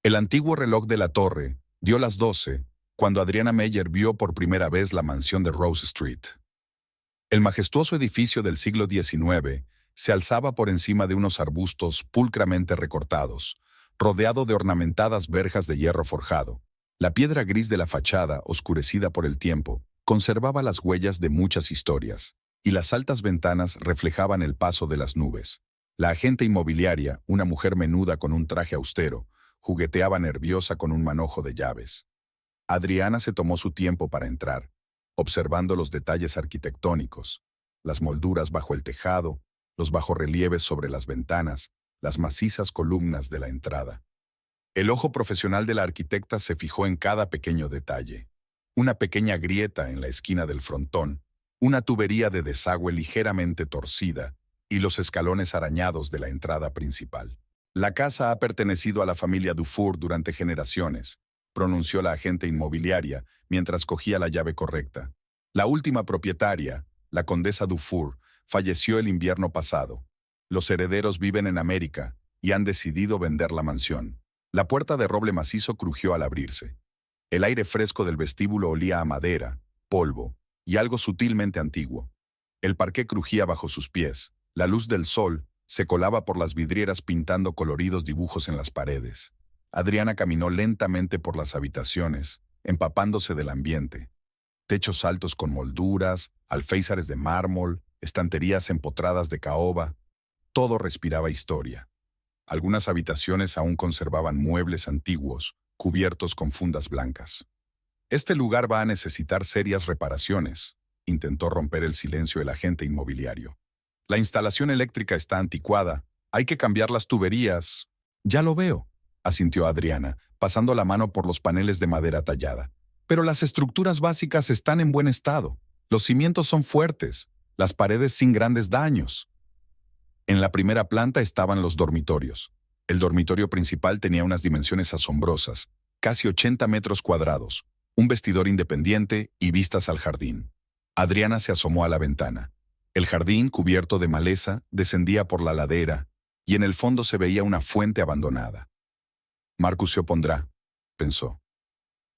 El antiguo reloj de la torre dio las 12 cuando Adriana Meyer vio por primera vez la mansión de Rose Street. El majestuoso edificio del siglo XIX se alzaba por encima de unos arbustos pulcramente recortados, rodeado de ornamentadas verjas de hierro forjado. La piedra gris de la fachada, oscurecida por el tiempo, conservaba las huellas de muchas historias, y las altas ventanas reflejaban el paso de las nubes. La agente inmobiliaria, una mujer menuda con un traje austero, jugueteaba nerviosa con un manojo de llaves. Adriana se tomó su tiempo para entrar, observando los detalles arquitectónicos, las molduras bajo el tejado, los bajorrelieves sobre las ventanas, las macizas columnas de la entrada. El ojo profesional de la arquitecta se fijó en cada pequeño detalle. Una pequeña grieta en la esquina del frontón, una tubería de desagüe ligeramente torcida y los escalones arañados de la entrada principal. La casa ha pertenecido a la familia Dufour durante generaciones, pronunció la agente inmobiliaria mientras cogía la llave correcta. La última propietaria, la condesa Dufour, falleció el invierno pasado. Los herederos viven en América y han decidido vender la mansión. La puerta de roble macizo crujió al abrirse. El aire fresco del vestíbulo olía a madera, polvo y algo sutilmente antiguo. El parqué crujía bajo sus pies. La luz del sol se colaba por las vidrieras pintando coloridos dibujos en las paredes. Adriana caminó lentamente por las habitaciones, empapándose del ambiente. Techos altos con molduras, alféizares de mármol, estanterías empotradas de caoba. Todo respiraba historia. Algunas habitaciones aún conservaban muebles antiguos, cubiertos con fundas blancas. Este lugar va a necesitar serias reparaciones, intentó romper el silencio el agente inmobiliario. La instalación eléctrica está anticuada, hay que cambiar las tuberías. Ya lo veo, asintió Adriana, pasando la mano por los paneles de madera tallada. Pero las estructuras básicas están en buen estado. Los cimientos son fuertes, las paredes sin grandes daños. En la primera planta estaban los dormitorios. El dormitorio principal tenía unas dimensiones asombrosas, casi 80 metros cuadrados, un vestidor independiente y vistas al jardín. Adriana se asomó a la ventana. El jardín, cubierto de maleza, descendía por la ladera, y en el fondo se veía una fuente abandonada. Marcus se opondrá, pensó.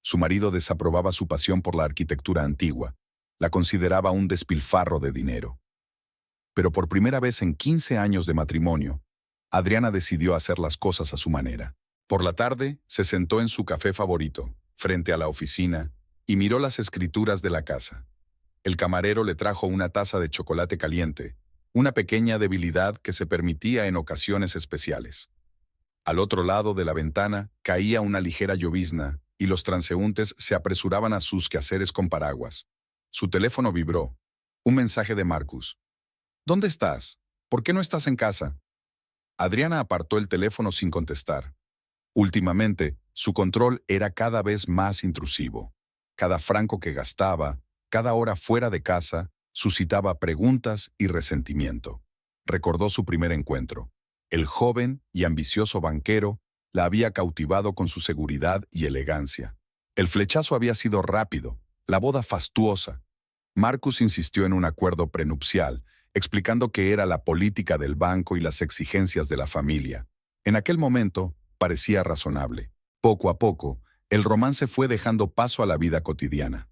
Su marido desaprobaba su pasión por la arquitectura antigua, la consideraba un despilfarro de dinero. Pero por primera vez en 15 años de matrimonio, Adriana decidió hacer las cosas a su manera. Por la tarde, se sentó en su café favorito, frente a la oficina, y miró las escrituras de la casa. El camarero le trajo una taza de chocolate caliente, una pequeña debilidad que se permitía en ocasiones especiales. Al otro lado de la ventana caía una ligera llovizna y los transeúntes se apresuraban a sus quehaceres con paraguas. Su teléfono vibró. Un mensaje de Marcus. ¿Dónde estás? ¿Por qué no estás en casa? Adriana apartó el teléfono sin contestar. Últimamente, su control era cada vez más intrusivo. Cada franco que gastaba, cada hora fuera de casa, suscitaba preguntas y resentimiento. Recordó su primer encuentro. El joven y ambicioso banquero la había cautivado con su seguridad y elegancia. El flechazo había sido rápido, la boda fastuosa. Marcus insistió en un acuerdo prenupcial, explicando que era la política del banco y las exigencias de la familia. En aquel momento, parecía razonable. Poco a poco, el romance fue dejando paso a la vida cotidiana.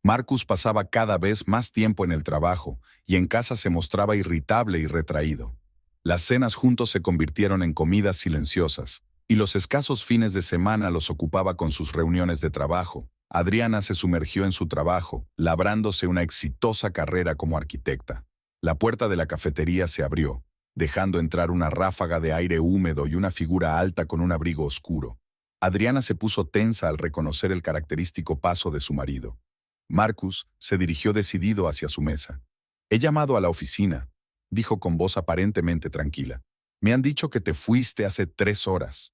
Marcus pasaba cada vez más tiempo en el trabajo y en casa se mostraba irritable y retraído. Las cenas juntos se convirtieron en comidas silenciosas, y los escasos fines de semana los ocupaba con sus reuniones de trabajo. Adriana se sumergió en su trabajo, labrándose una exitosa carrera como arquitecta. La puerta de la cafetería se abrió, dejando entrar una ráfaga de aire húmedo y una figura alta con un abrigo oscuro. Adriana se puso tensa al reconocer el característico paso de su marido. Marcus se dirigió decidido hacia su mesa. «He llamado a la oficina», dijo con voz aparentemente tranquila. «Me han dicho que te fuiste hace 3 horas».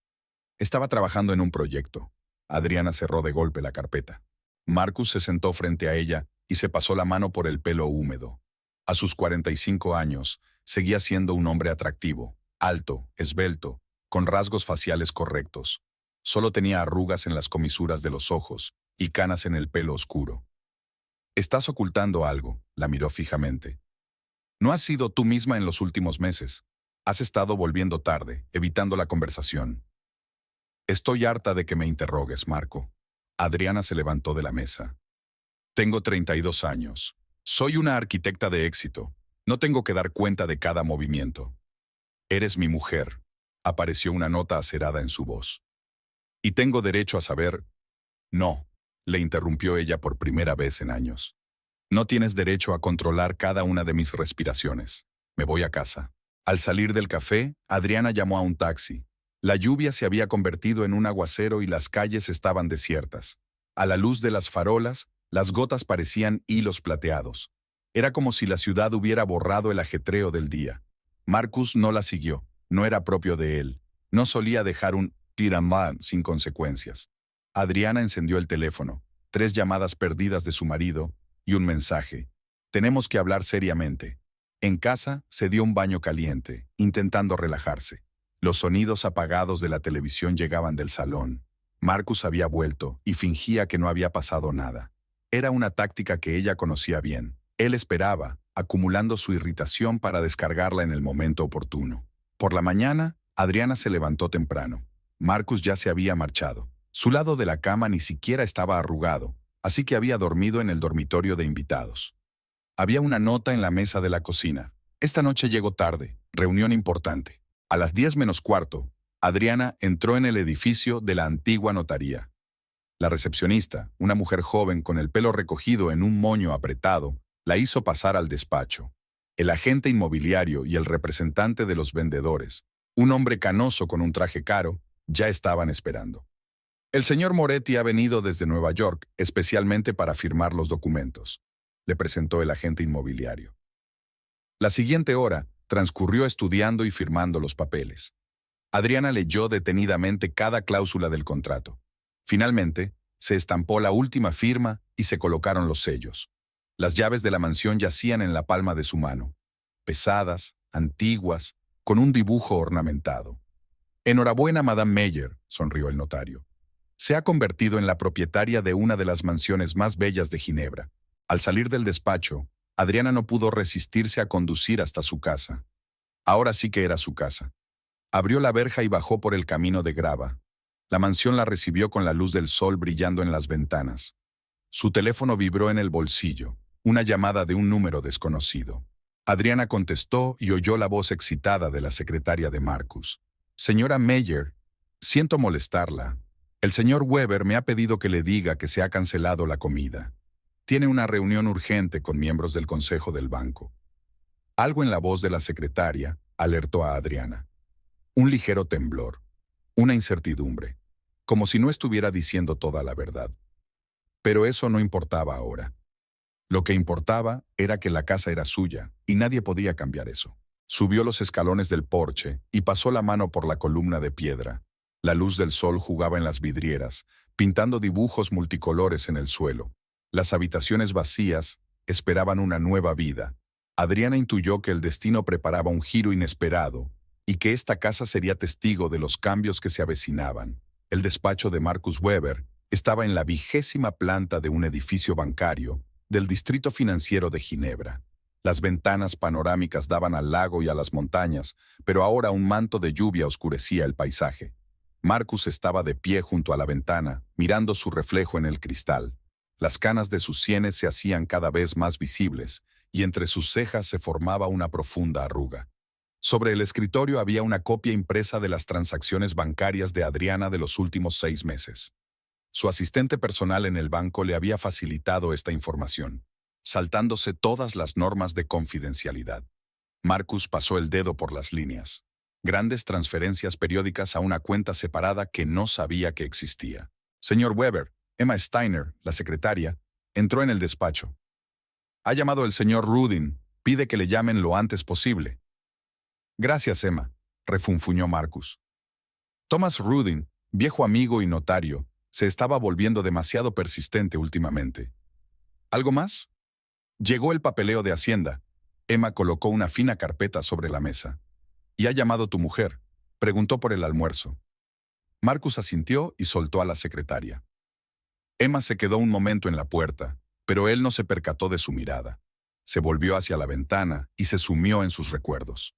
Estaba trabajando en un proyecto. Adriana cerró de golpe la carpeta. Marcus se sentó frente a ella y se pasó la mano por el pelo húmedo. A sus 45 años, seguía siendo un hombre atractivo, alto, esbelto, con rasgos faciales correctos. Solo tenía arrugas en las comisuras de los ojos y canas en el pelo oscuro. «Estás ocultando algo», la miró fijamente. «No has sido tú misma en los últimos meses. Has estado volviendo tarde, evitando la conversación». Estoy harta de que me interrogues, Marco. Adriana se levantó de la mesa. Tengo 32 años. Soy una arquitecta de éxito. No tengo que dar cuenta de cada movimiento. Eres mi mujer. Apareció una nota acerada en su voz. Y tengo derecho a saber... No, le interrumpió ella por primera vez en años. No tienes derecho a controlar cada una de mis respiraciones. Me voy a casa. Al salir del café, Adriana llamó a un taxi. La lluvia se había convertido en un aguacero y las calles estaban desiertas. A la luz de las farolas, las gotas parecían hilos plateados. Era como si la ciudad hubiera borrado el ajetreo del día. Marcus no la siguió. No era propio de él. No solía dejar un tiramán sin consecuencias. Adriana encendió el teléfono. 3 llamadas perdidas de su marido y un mensaje. Tenemos que hablar seriamente. En casa se dio un baño caliente, intentando relajarse. Los sonidos apagados de la televisión llegaban del salón. Marcus había vuelto y fingía que no había pasado nada. Era una táctica que ella conocía bien. Él esperaba, acumulando su irritación para descargarla en el momento oportuno. Por la mañana, Adriana se levantó temprano. Marcus ya se había marchado. Su lado de la cama ni siquiera estaba arrugado, así que había dormido en el dormitorio de invitados. Había una nota en la mesa de la cocina. Esta noche llegó tarde, reunión importante. A las 10:45, Adriana entró en el edificio de la antigua notaría. La recepcionista, una mujer joven con el pelo recogido en un moño apretado, la hizo pasar al despacho. El agente inmobiliario y el representante de los vendedores, un hombre canoso con un traje caro, ya estaban esperando. El señor Moretti ha venido desde Nueva York, especialmente para firmar los documentos, le presentó el agente inmobiliario. La siguiente hora transcurrió estudiando y firmando los papeles. Adriana leyó detenidamente cada cláusula del contrato. Finalmente, se estampó la última firma y se colocaron los sellos. Las llaves de la mansión yacían en la palma de su mano, pesadas, antiguas, con un dibujo ornamentado. Enhorabuena, Madame Meyer, sonrió el notario. Se ha convertido en la propietaria de una de las mansiones más bellas de Ginebra. Al salir del despacho, Adriana no pudo resistirse a conducir hasta su casa. Ahora sí que era su casa. Abrió la verja y bajó por el camino de grava. La mansión la recibió con la luz del sol brillando en las ventanas. Su teléfono vibró en el bolsillo, una llamada de un número desconocido. Adriana contestó y oyó la voz excitada de la secretaria de Marcus. Señora Meyer, siento molestarla. El señor Weber me ha pedido que le diga que se ha cancelado la comida. Tiene una reunión urgente con miembros del consejo del banco. Algo en la voz de la secretaria alertó a Adriana. Un ligero temblor, una incertidumbre, como si no estuviera diciendo toda la verdad. Pero eso no importaba ahora. Lo que importaba era que la casa era suya y nadie podía cambiar eso. Subió los escalones del porche y pasó la mano por la columna de piedra. La luz del sol jugaba en las vidrieras, pintando dibujos multicolores en el suelo. Las habitaciones vacías esperaban una nueva vida. Adriana intuyó que el destino preparaba un giro inesperado y que esta casa sería testigo de los cambios que se avecinaban. El despacho de Marcus Weber estaba en la 20ª planta de un edificio bancario del distrito financiero de Ginebra. Las ventanas panorámicas daban al lago y a las montañas, pero ahora un manto de lluvia oscurecía el paisaje. Marcus estaba de pie junto a la ventana, mirando su reflejo en el cristal. Las canas de sus sienes se hacían cada vez más visibles, y entre sus cejas se formaba una profunda arruga. Sobre el escritorio había una copia impresa de las transacciones bancarias de Adriana de los últimos 6 meses. Su asistente personal en el banco le había facilitado esta información, saltándose todas las normas de confidencialidad. Marcus pasó el dedo por las líneas. Grandes transferencias periódicas a una cuenta separada que no sabía que existía. Señor Weber, Emma Steiner, la secretaria, entró en el despacho. Ha llamado el señor Rudin. Pide que le llamen lo antes posible. Gracias, Emma, refunfuñó Marcus. Thomas Rudin, viejo amigo y notario, se estaba volviendo demasiado persistente últimamente. ¿Algo más? Llegó el papeleo de Hacienda. Emma colocó una fina carpeta sobre la mesa. ¿Y ha llamado tu mujer? Preguntó por el almuerzo. Marcus asintió y soltó a la secretaria. Emma se quedó un momento en la puerta, pero él no se percató de su mirada. Se volvió hacia la ventana y se sumió en sus recuerdos.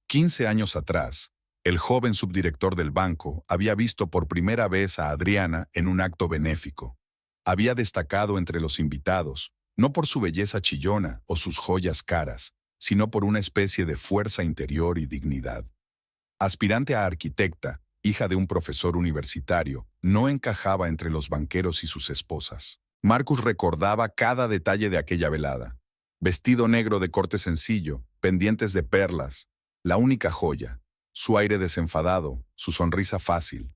15 años atrás, El joven subdirector del banco había visto por primera vez a Adriana en un acto benéfico. Había destacado entre los invitados, no por su belleza chillona o sus joyas caras, sino por una especie de fuerza interior y dignidad. Aspirante a arquitecta, hija de un profesor universitario, no encajaba entre los banqueros y sus esposas. Marcus recordaba cada detalle de aquella velada. Vestido negro de corte sencillo, pendientes de perlas, la única joya, su aire desenfadado, su sonrisa fácil.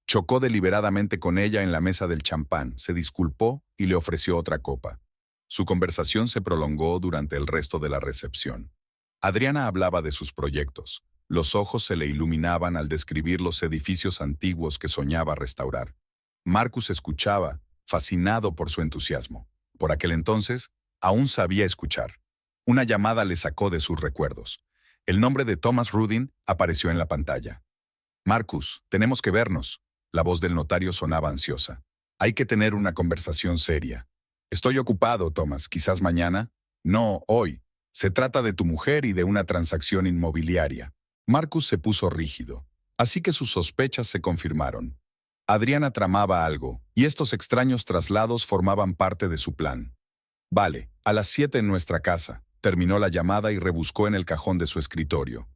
Chocó deliberadamente con ella en la mesa del champán, se disculpó y le ofreció otra copa. Su conversación se prolongó durante el resto de la recepción. Adriana hablaba de sus proyectos. Los ojos se le iluminaban al describir los edificios antiguos que soñaba restaurar. Marcus escuchaba, fascinado por su entusiasmo. Por aquel entonces, aún sabía escuchar. Una llamada le sacó de sus recuerdos. El nombre de Thomas Rudin apareció en la pantalla. «Marcus, tenemos que vernos». La voz del notario sonaba ansiosa. «Hay que tener una conversación seria». «Estoy ocupado, Thomas. ¿Quizás mañana?» «No, hoy. Se trata de tu mujer y de una transacción inmobiliaria». Marcus se puso rígido. Así que sus sospechas se confirmaron. Adriana tramaba algo, y estos extraños traslados formaban parte de su plan. «Vale, a las 7 en nuestra casa». Terminó la llamada y rebuscó en el cajón de su escritorio.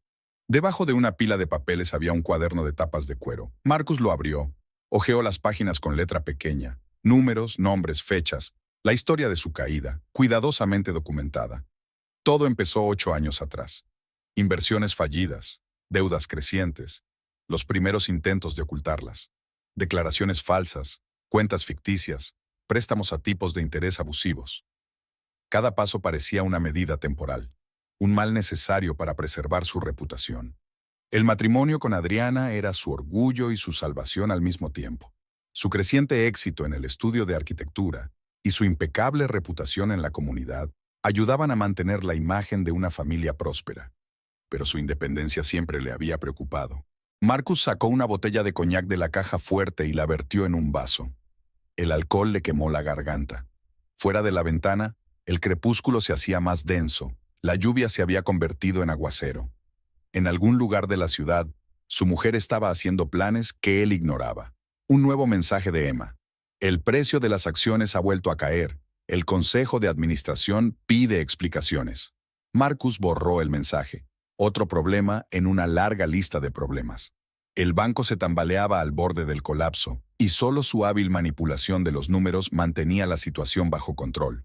Debajo de una pila de papeles había un cuaderno de tapas de cuero. Marcus lo abrió. Hojeó las páginas con letra pequeña. Números, nombres, fechas. La historia de su caída, cuidadosamente documentada. Todo empezó 8 años atrás. Inversiones fallidas, deudas crecientes, los primeros intentos de ocultarlas, declaraciones falsas, cuentas ficticias, préstamos a tipos de interés abusivos. Cada paso parecía una medida temporal, un mal necesario para preservar su reputación. El matrimonio con Adriana era su orgullo y su salvación al mismo tiempo. Su creciente éxito en el estudio de arquitectura y su impecable reputación en la comunidad ayudaban a mantener la imagen de una familia próspera. Pero su independencia siempre le había preocupado. Marcus sacó una botella de coñac de la caja fuerte y la vertió en un vaso. El alcohol le quemó la garganta. Fuera de la ventana, el crepúsculo se hacía más denso, la lluvia se había convertido en aguacero. En algún lugar de la ciudad, su mujer estaba haciendo planes que él ignoraba. Un nuevo mensaje de Emma. El precio de las acciones ha vuelto a caer. El Consejo de Administración pide explicaciones. Marcus borró el mensaje. Otro problema en una larga lista de problemas. El banco se tambaleaba al borde del colapso, y solo su hábil manipulación de los números mantenía la situación bajo control.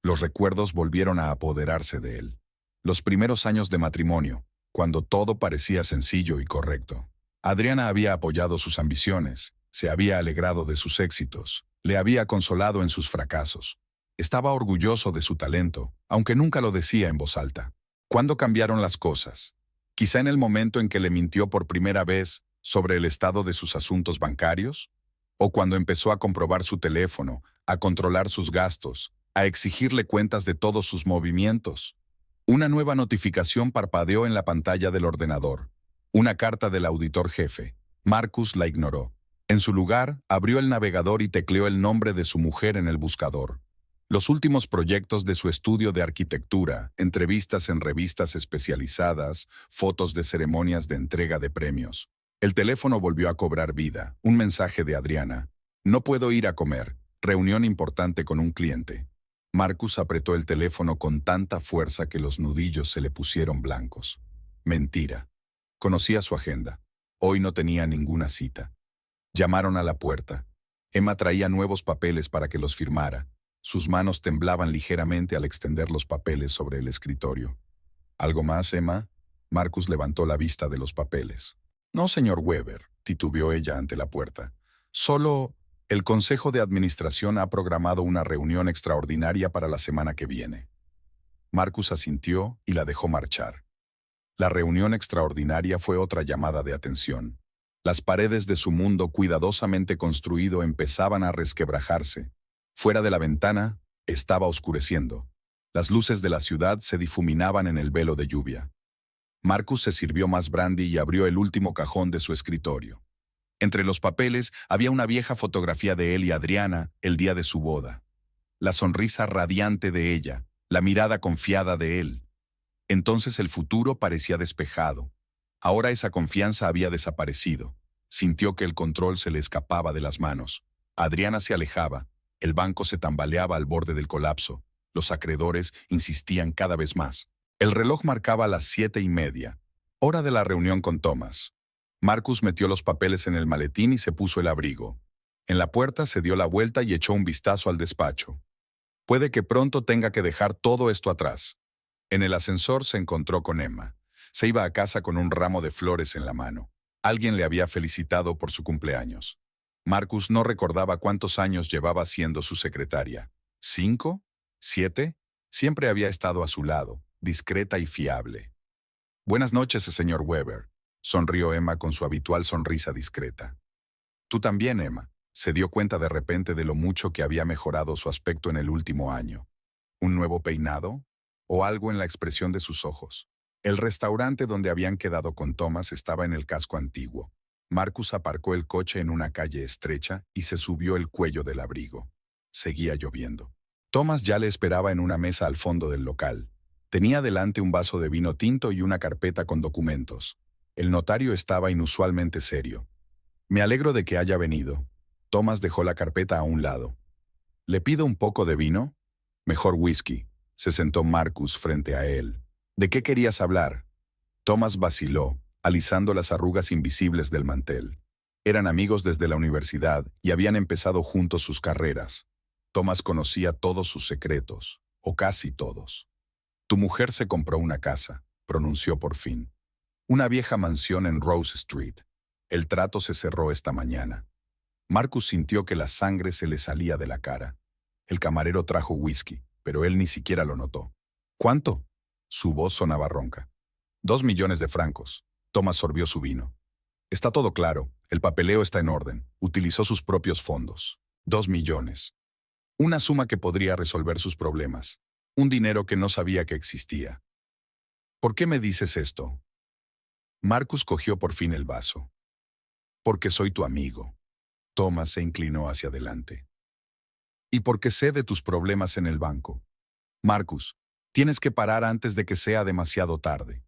Los recuerdos volvieron a apoderarse de él. Los primeros años de matrimonio, cuando todo parecía sencillo y correcto. Adriana había apoyado sus ambiciones, se había alegrado de sus éxitos, le había consolado en sus fracasos. Estaba orgulloso de su talento, aunque nunca lo decía en voz alta. ¿Cuándo cambiaron las cosas? Quizá en el momento en que le mintió por primera vez sobre el estado de sus asuntos bancarios, o cuando empezó a comprobar su teléfono, a controlar sus gastos, a exigirle cuentas de todos sus movimientos. Una nueva notificación parpadeó en la pantalla del ordenador. Una carta del auditor jefe. Marcus la ignoró. En su lugar, abrió el navegador y tecleó el nombre de su mujer en el buscador. Los últimos proyectos de su estudio de arquitectura, entrevistas en revistas especializadas, fotos de ceremonias de entrega de premios. El teléfono volvió a cobrar vida. Un mensaje de Adriana. No puedo ir a comer. Reunión importante con un cliente. Marcus apretó el teléfono con tanta fuerza que los nudillos se le pusieron blancos. Mentira. Conocía su agenda. Hoy no tenía ninguna cita. Llamaron a la puerta. Emma traía nuevos papeles para que los firmara. Sus manos temblaban ligeramente al extender los papeles sobre el escritorio. ¿Algo más, Emma? Marcus levantó la vista de los papeles. No, señor Weber, titubeó ella ante la puerta. Solo... El Consejo de Administración ha programado una reunión extraordinaria para la semana que viene. Marcus asintió y la dejó marchar. La reunión extraordinaria fue otra llamada de atención. Las paredes de su mundo cuidadosamente construido empezaban a resquebrajarse. Fuera de la ventana, estaba oscureciendo. Las luces de la ciudad se difuminaban en el velo de lluvia. Marcus se sirvió más brandy y abrió el último cajón de su escritorio. Entre los papeles había una vieja fotografía de él y Adriana el día de su boda. La sonrisa radiante de ella, la mirada confiada de él. Entonces el futuro parecía despejado. Ahora esa confianza había desaparecido. Sintió que el control se le escapaba de las manos. Adriana se alejaba. El banco se tambaleaba al borde del colapso. Los acreedores insistían cada vez más. El reloj marcaba las 7:30, hora de la reunión con Thomas. Marcus metió los papeles en el maletín y se puso el abrigo. En la puerta se dio la vuelta y echó un vistazo al despacho. Puede que pronto tenga que dejar todo esto atrás. En el ascensor se encontró con Emma. Se iba a casa con un ramo de flores en la mano. Alguien le había felicitado por su cumpleaños. Marcus no recordaba cuántos años llevaba siendo su secretaria. ¿5? ¿7? Siempre había estado a su lado, discreta y fiable. Buenas noches, señor Weber, sonrió Emma con su habitual sonrisa discreta. Tú también, Emma. Se dio cuenta de repente de lo mucho que había mejorado su aspecto en el último año. ¿Un nuevo peinado? ¿O algo en la expresión de sus ojos? El restaurante donde habían quedado con Thomas estaba en el casco antiguo. Marcus aparcó el coche en una calle estrecha y se subió el cuello del abrigo. Seguía lloviendo. Thomas ya le esperaba en una mesa al fondo del local. Tenía delante un vaso de vino tinto y una carpeta con documentos. El notario estaba inusualmente serio. Me alegro de que haya venido. Thomas dejó la carpeta a un lado. ¿Le pido un poco de vino? Mejor whisky. Se sentó Marcus frente a él. ¿De qué querías hablar? Thomas vaciló, alisando las arrugas invisibles del mantel. Eran amigos desde la universidad y habían empezado juntos sus carreras. Thomas conocía todos sus secretos, o casi todos. Tu mujer se compró una casa, pronunció por fin. Una vieja mansión en Rose Street. El trato se cerró esta mañana. Marcus sintió que la sangre se le salía de la cara. El camarero trajo whisky, pero él ni siquiera lo notó. ¿Cuánto? Su voz sonaba ronca. 2 millones de francos. Thomas sorbió su vino. Está todo claro. El papeleo está en orden. Utilizó sus propios fondos. 2 millones. Una suma que podría resolver sus problemas. Un dinero que no sabía que existía. ¿Por qué me dices esto? Marcus cogió por fin el vaso. Porque soy tu amigo. Thomas se inclinó hacia adelante. Y porque sé de tus problemas en el banco. Marcus, tienes que parar antes de que sea demasiado tarde.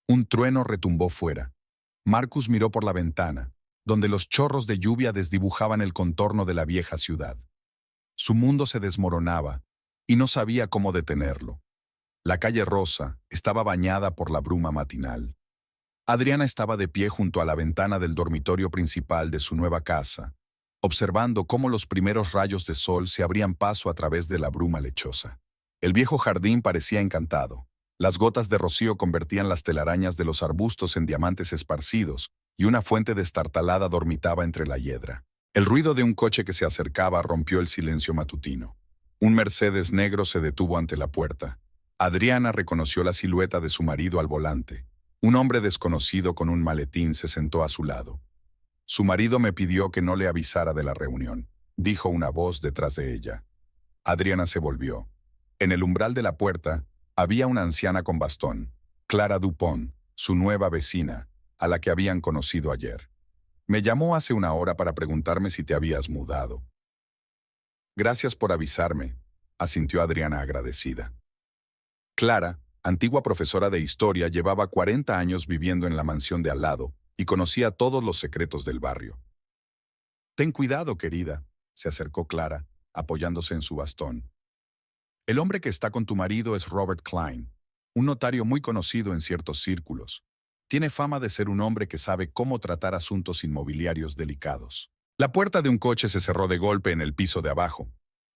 Un trueno retumbó fuera. Marcus miró por la ventana, donde los chorros de lluvia desdibujaban el contorno de la vieja ciudad. Su mundo se desmoronaba, y no sabía cómo detenerlo. La calle Rosa estaba bañada por la bruma matinal. Adriana estaba de pie junto a la ventana del dormitorio principal de su nueva casa, observando cómo los primeros rayos de sol se abrían paso a través de la bruma lechosa. El viejo jardín parecía encantado. Las gotas de rocío convertían las telarañas de los arbustos en diamantes esparcidos, y una fuente destartalada dormitaba entre la hiedra. El ruido de un coche que se acercaba rompió el silencio matutino. Un Mercedes negro se detuvo ante la puerta. Adriana reconoció la silueta de su marido al volante. Un hombre desconocido con un maletín se sentó a su lado. Su marido me pidió que no le avisara de la reunión, dijo una voz detrás de ella. Adriana se volvió. En el umbral de la puerta había una anciana con bastón, Clara Dupont, su nueva vecina, a la que habían conocido ayer. Me llamó hace una hora para preguntarme si te habías mudado. Gracias por avisarme, asintió Adriana agradecida. Clara, antigua profesora de historia, llevaba 40 años viviendo en la mansión de al lado y conocía todos los secretos del barrio. Ten cuidado, querida, se acercó Clara, apoyándose en su bastón. El hombre que está con tu marido es Robert Klein, un notario muy conocido en ciertos círculos. Tiene fama de ser un hombre que sabe cómo tratar asuntos inmobiliarios delicados. La puerta de un coche se cerró de golpe en el piso de abajo.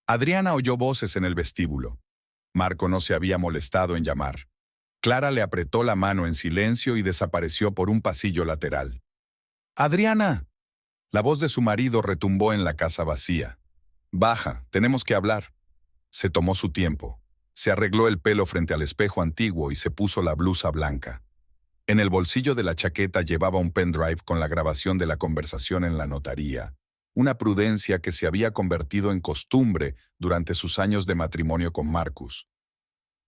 Adriana oyó voces en el vestíbulo. Marco no se había molestado en llamar. Clara le apretó la mano en silencio y desapareció por un pasillo lateral. ¡Adriana! La voz de su marido retumbó en la casa vacía. Baja, tenemos que hablar. Se tomó su tiempo. Se arregló el pelo frente al espejo antiguo y se puso la blusa blanca. En el bolsillo de la chaqueta llevaba un pendrive con la grabación de la conversación en la notaría, una prudencia que se había convertido en costumbre durante sus años de matrimonio con Marcus.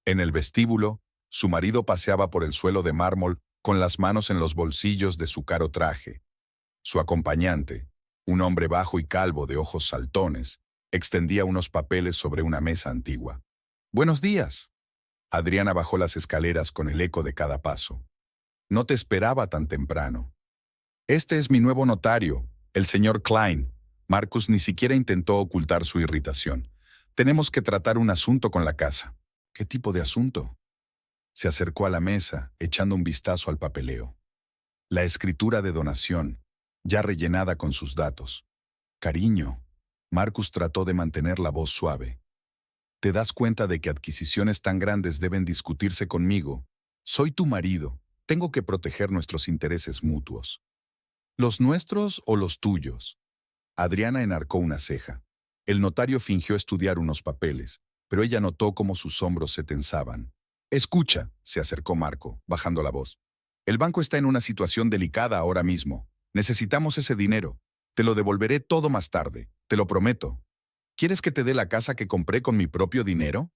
En el vestíbulo, su marido paseaba por el suelo de mármol con las manos en los bolsillos de su caro traje. Su acompañante, un hombre bajo y calvo de ojos saltones, extendía unos papeles sobre una mesa antigua. «Buenos días». Adriana bajó las escaleras con el eco de cada paso. No te esperaba tan temprano. Este es mi nuevo notario, el señor Klein. Marcus ni siquiera intentó ocultar su irritación. Tenemos que tratar un asunto con la casa. ¿Qué tipo de asunto? Se acercó a la mesa, echando un vistazo al papeleo. La escritura de donación, ya rellenada con sus datos. Cariño. Marcus trató de mantener la voz suave. ¿Te das cuenta de que adquisiciones tan grandes deben discutirse conmigo? Soy tu marido. Tengo que proteger nuestros intereses mutuos. ¿Los nuestros o los tuyos? Adriana enarcó una ceja. El notario fingió estudiar unos papeles, pero ella notó cómo sus hombros se tensaban. Escucha, se acercó Marco, bajando la voz. El banco está en una situación delicada ahora mismo. Necesitamos ese dinero. Te lo devolveré todo más tarde, te lo prometo. ¿Quieres que te dé la casa que compré con mi propio dinero?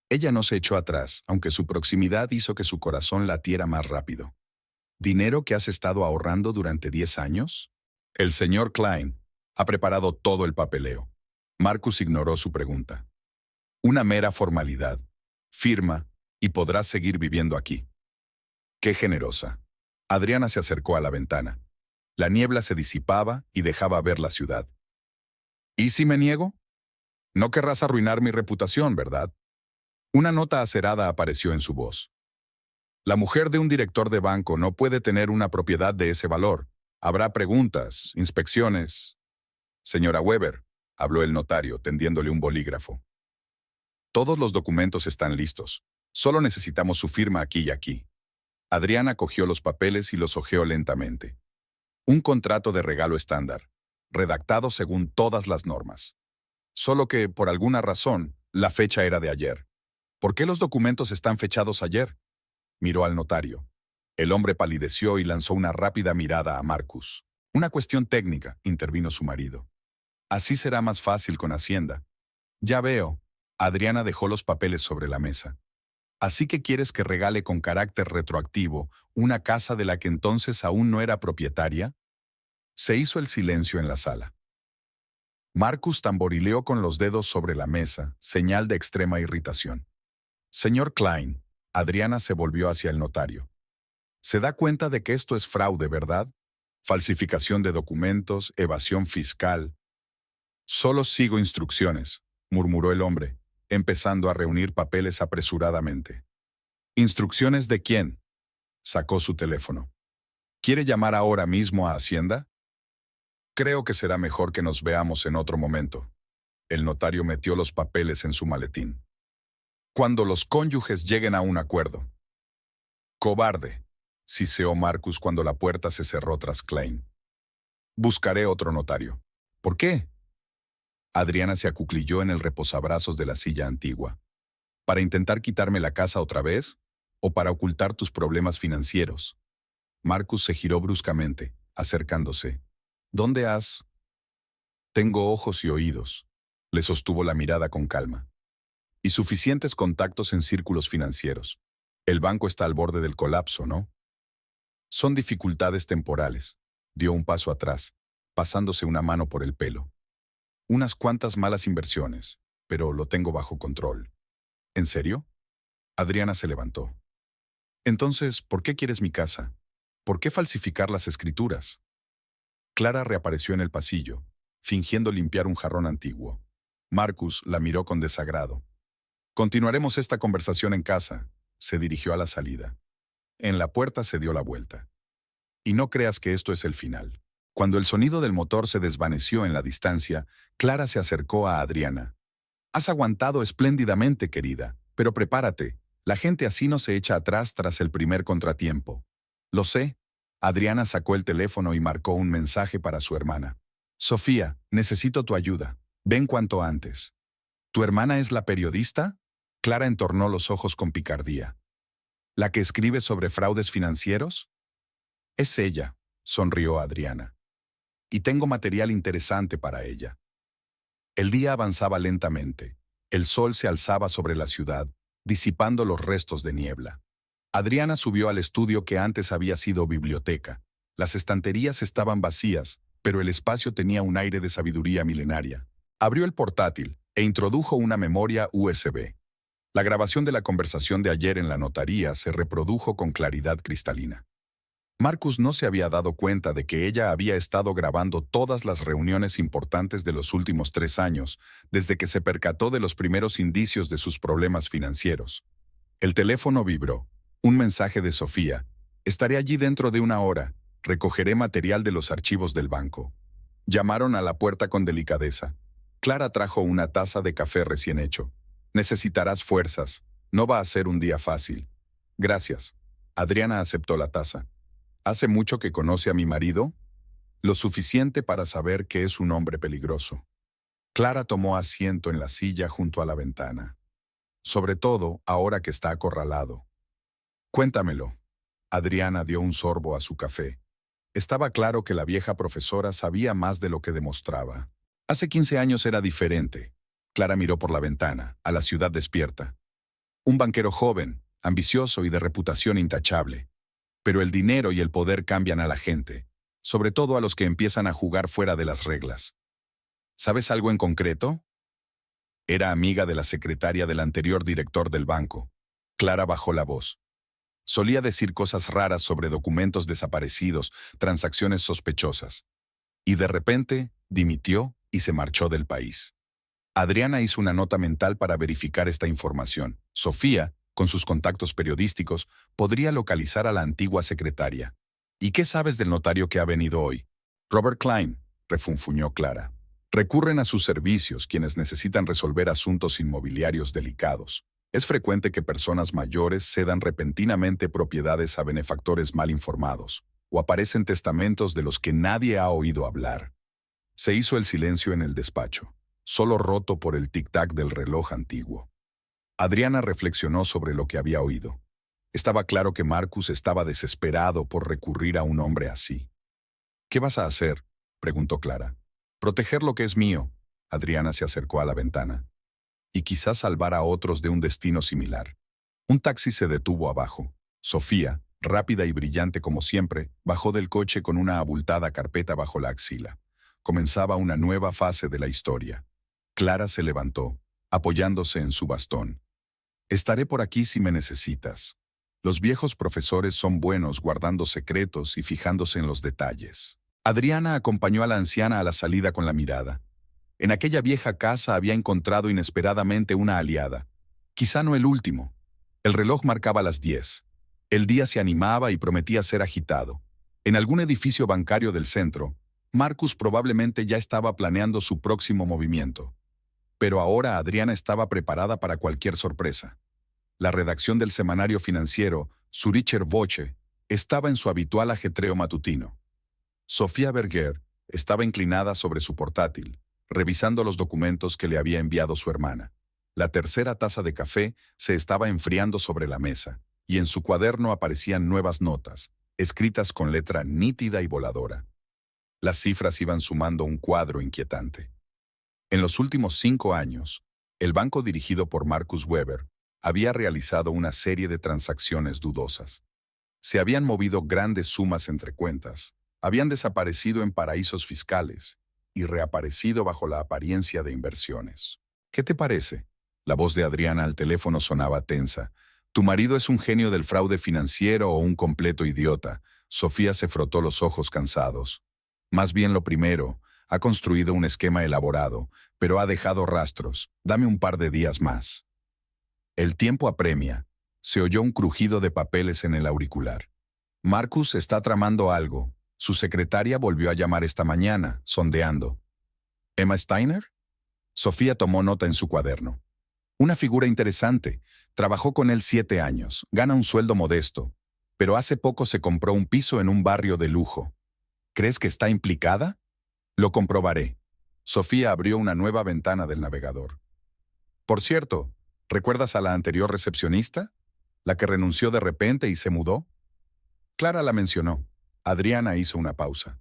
Ella no se echó atrás, aunque su proximidad hizo que su corazón latiera más rápido. ¿Dinero que has estado ahorrando durante 10 años? El señor Klein ha preparado todo el papeleo. Marcus ignoró su pregunta. Una mera formalidad. Firma y podrás seguir viviendo aquí. Qué generosa. Adriana se acercó a la ventana. La niebla se disipaba y dejaba ver la ciudad. ¿Y si me niego? No querrás arruinar mi reputación, ¿verdad? Una nota acerada apareció en su voz. La mujer de un director de banco no puede tener una propiedad de ese valor. Habrá preguntas, inspecciones. Señora Weber, habló el notario, tendiéndole un bolígrafo. Todos los documentos están listos. Solo necesitamos su firma aquí y aquí. Adriana cogió los papeles y los hojeó lentamente. Un contrato de regalo estándar, redactado según todas las normas. Solo que, por alguna razón, la fecha era de ayer. ¿Por qué los documentos están fechados ayer? Miró al notario. El hombre palideció y lanzó una rápida mirada a Marcus. Una cuestión técnica, intervino su marido. Así será más fácil con Hacienda. Ya veo. Adriana dejó los papeles sobre la mesa. ¿Así que quieres que regale con carácter retroactivo una casa de la que entonces aún no era propietaria? Se hizo el silencio en la sala. Marcus tamborileó con los dedos sobre la mesa, señal de extrema irritación. Señor Klein, Adriana se volvió hacia el notario. ¿Se da cuenta de que esto es fraude, verdad? Falsificación de documentos, evasión fiscal. Solo sigo instrucciones, murmuró el hombre, empezando a reunir papeles apresuradamente. ¿Instrucciones de quién? Sacó su teléfono. ¿Quiere llamar ahora mismo a Hacienda? Creo que será mejor que nos veamos en otro momento. El notario metió los papeles en su maletín. Cuando los cónyuges lleguen a un acuerdo. Cobarde, siseó Marcus cuando la puerta se cerró tras Klein. Buscaré otro notario. ¿Por qué? Adriana se acuclilló en el reposabrazos de la silla antigua. ¿Para intentar quitarme la casa otra vez? ¿O para ocultar tus problemas financieros? Marcus se giró bruscamente, acercándose. ¿Dónde has? Tengo ojos y oídos. Le sostuvo la mirada con calma. Y suficientes contactos en círculos financieros. El banco está al borde del colapso, ¿no? Son dificultades temporales. Dio un paso atrás, pasándose una mano por el pelo. Unas cuantas malas inversiones, pero lo tengo bajo control. ¿En serio? Adriana se levantó. Entonces, ¿por qué quieres mi casa? ¿Por qué falsificar las escrituras? Clara reapareció en el pasillo, fingiendo limpiar un jarrón antiguo. Marcus la miró con desagrado. Continuaremos esta conversación en casa. Se dirigió a la salida. En la puerta se dio la vuelta. Y no creas que esto es el final. Cuando el sonido del motor se desvaneció en la distancia, Clara se acercó a Adriana. Has aguantado espléndidamente, querida, pero prepárate. La gente así no se echa atrás tras el primer contratiempo. Lo sé. Adriana sacó el teléfono y marcó un mensaje para su hermana. Sofía, necesito tu ayuda. Ven cuanto antes. ¿Tu hermana es la periodista? Clara entornó los ojos con picardía. ¿La que escribe sobre fraudes financieros? Es ella, sonrió Adriana. Y tengo material interesante para ella. El día avanzaba lentamente. El sol se alzaba sobre la ciudad, disipando los restos de niebla. Adriana subió al estudio que antes había sido biblioteca. Las estanterías estaban vacías, pero el espacio tenía un aire de sabiduría milenaria. Abrió el portátil e introdujo una memoria USB. La grabación de la conversación de ayer en la notaría se reprodujo con claridad cristalina. Marcus no se había dado cuenta de que ella había estado grabando todas las reuniones importantes de los últimos 3 años, desde que se percató de los primeros indicios de sus problemas financieros. El teléfono vibró. Un mensaje de Sofía. Estaré allí dentro de 1 hora. Recogeré material de los archivos del banco. Llamaron a la puerta con delicadeza. Clara trajo una taza de café recién hecho. Necesitarás fuerzas. No va a ser un día fácil. Gracias. Adriana aceptó la taza. ¿Hace mucho que conoce a mi marido? Lo suficiente para saber que es un hombre peligroso. Clara tomó asiento en la silla junto a la ventana. Sobre todo, ahora que está acorralado. Cuéntamelo. Adriana dio un sorbo a su café. Estaba claro que la vieja profesora sabía más de lo que demostraba. Hace 15 años era diferente. Clara miró por la ventana, a la ciudad despierta. Un banquero joven, ambicioso y de reputación intachable. Pero el dinero y el poder cambian a la gente, sobre todo a los que empiezan a jugar fuera de las reglas. ¿Sabes algo en concreto? Era amiga de la secretaria del anterior director del banco. Clara bajó la voz. Solía decir cosas raras sobre documentos desaparecidos, transacciones sospechosas. Y de repente, dimitió y se marchó del país. Adriana hizo una nota mental para verificar esta información. Sofía, con sus contactos periodísticos, podría localizar a la antigua secretaria. ¿Y qué sabes del notario que ha venido hoy? Robert Klein, refunfuñó Clara. Recurren a sus servicios quienes necesitan resolver asuntos inmobiliarios delicados. Es frecuente que personas mayores cedan repentinamente propiedades a benefactores mal informados, o aparecen testamentos de los que nadie ha oído hablar. Se hizo el silencio en el despacho, solo roto por el tic-tac del reloj antiguo. Adriana reflexionó sobre lo que había oído. Estaba claro que Marcus estaba desesperado por recurrir a un hombre así. ¿Qué vas a hacer?, preguntó Clara. Proteger lo que es mío. Adriana se acercó a la ventana. Y quizás salvar a otros de un destino similar. Un taxi se detuvo abajo. Sofía, rápida y brillante como siempre, bajó del coche con una abultada carpeta bajo la axila. Comenzaba una nueva fase de la historia. Clara se levantó, apoyándose en su bastón. Estaré por aquí si me necesitas. Los viejos profesores son buenos guardando secretos y fijándose en los detalles. Adriana acompañó a la anciana a la salida con la mirada. En aquella vieja casa había encontrado inesperadamente una aliada. Quizá no el último. El reloj marcaba las 10. El día se animaba y prometía ser agitado. En algún edificio bancario del centro, Marcus probablemente ya estaba planeando su próximo movimiento. Pero ahora Adriana estaba preparada para cualquier sorpresa. La redacción del semanario financiero, Zuricher Voce, estaba en su habitual ajetreo matutino. Sofía Berger estaba inclinada sobre su portátil, revisando los documentos que le había enviado su hermana. La tercera taza de café se estaba enfriando sobre la mesa, y en su cuaderno aparecían nuevas notas, escritas con letra nítida y voladora. Las cifras iban sumando un cuadro inquietante. En los últimos 5 años, el banco dirigido por Marcus Weber había realizado una serie de transacciones dudosas. Se habían movido grandes sumas entre cuentas, habían desaparecido en paraísos fiscales y reaparecido bajo la apariencia de inversiones. ¿Qué te parece? La voz de Adriana al teléfono sonaba tensa. ¿Tu marido es un genio del fraude financiero o un completo idiota? Sofía se frotó los ojos cansados. Más bien lo primero. Ha construido un esquema elaborado, pero ha dejado rastros. Dame un par de días más. El tiempo apremia. Se oyó un crujido de papeles en el auricular. Marcus está tramando algo. Su secretaria volvió a llamar esta mañana, sondeando. ¿Emma Steiner? Sofía tomó nota en su cuaderno. Una figura interesante. Trabajó con él 7 años. Gana un sueldo modesto. Pero hace poco se compró un piso en un barrio de lujo. ¿Crees que está implicada? Lo comprobaré. Sofía abrió una nueva ventana del navegador. Por cierto, ¿recuerdas a la anterior recepcionista? ¿La que renunció de repente y se mudó? Clara la mencionó. Adriana hizo una pausa.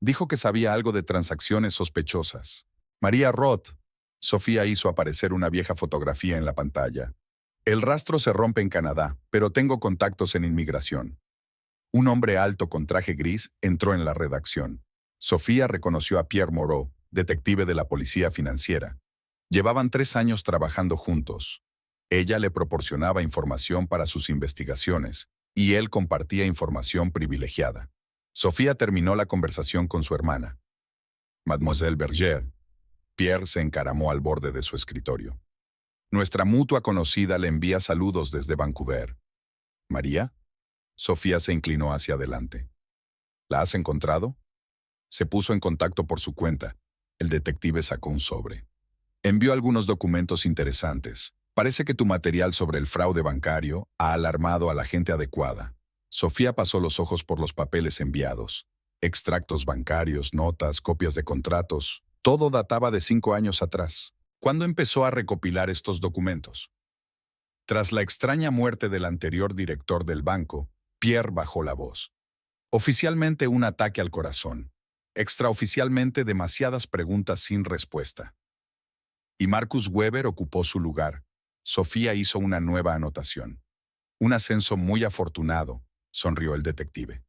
Dijo que sabía algo de transacciones sospechosas. María Roth. Sofía hizo aparecer una vieja fotografía en la pantalla. El rastro se rompe en Canadá, pero tengo contactos en inmigración. Un hombre alto con traje gris entró en la redacción. Sofía reconoció a Pierre Moreau, detective de la policía financiera. Llevaban 3 años trabajando juntos. Ella le proporcionaba información para sus investigaciones, y él compartía información privilegiada. Sofía terminó la conversación con su hermana. Mademoiselle Berger. Pierre se encaramó al borde de su escritorio. Nuestra mutua conocida le envía saludos desde Vancouver. ¿María? Sofía se inclinó hacia adelante. ¿La has encontrado? Se puso en contacto por su cuenta. El detective sacó un sobre. Envió algunos documentos interesantes. Parece que tu material sobre el fraude bancario ha alarmado a la gente adecuada. Sofía pasó los ojos por los papeles enviados. Extractos bancarios, notas, copias de contratos. Todo databa de 5 años atrás. ¿Cuándo empezó a recopilar estos documentos? Tras la extraña muerte del anterior director del banco, Pierre bajó la voz. Oficialmente un ataque al corazón. Extraoficialmente demasiadas preguntas sin respuesta. Y Marcus Weber ocupó su lugar. Sofía hizo una nueva anotación. Un ascenso muy afortunado, sonrió el detective.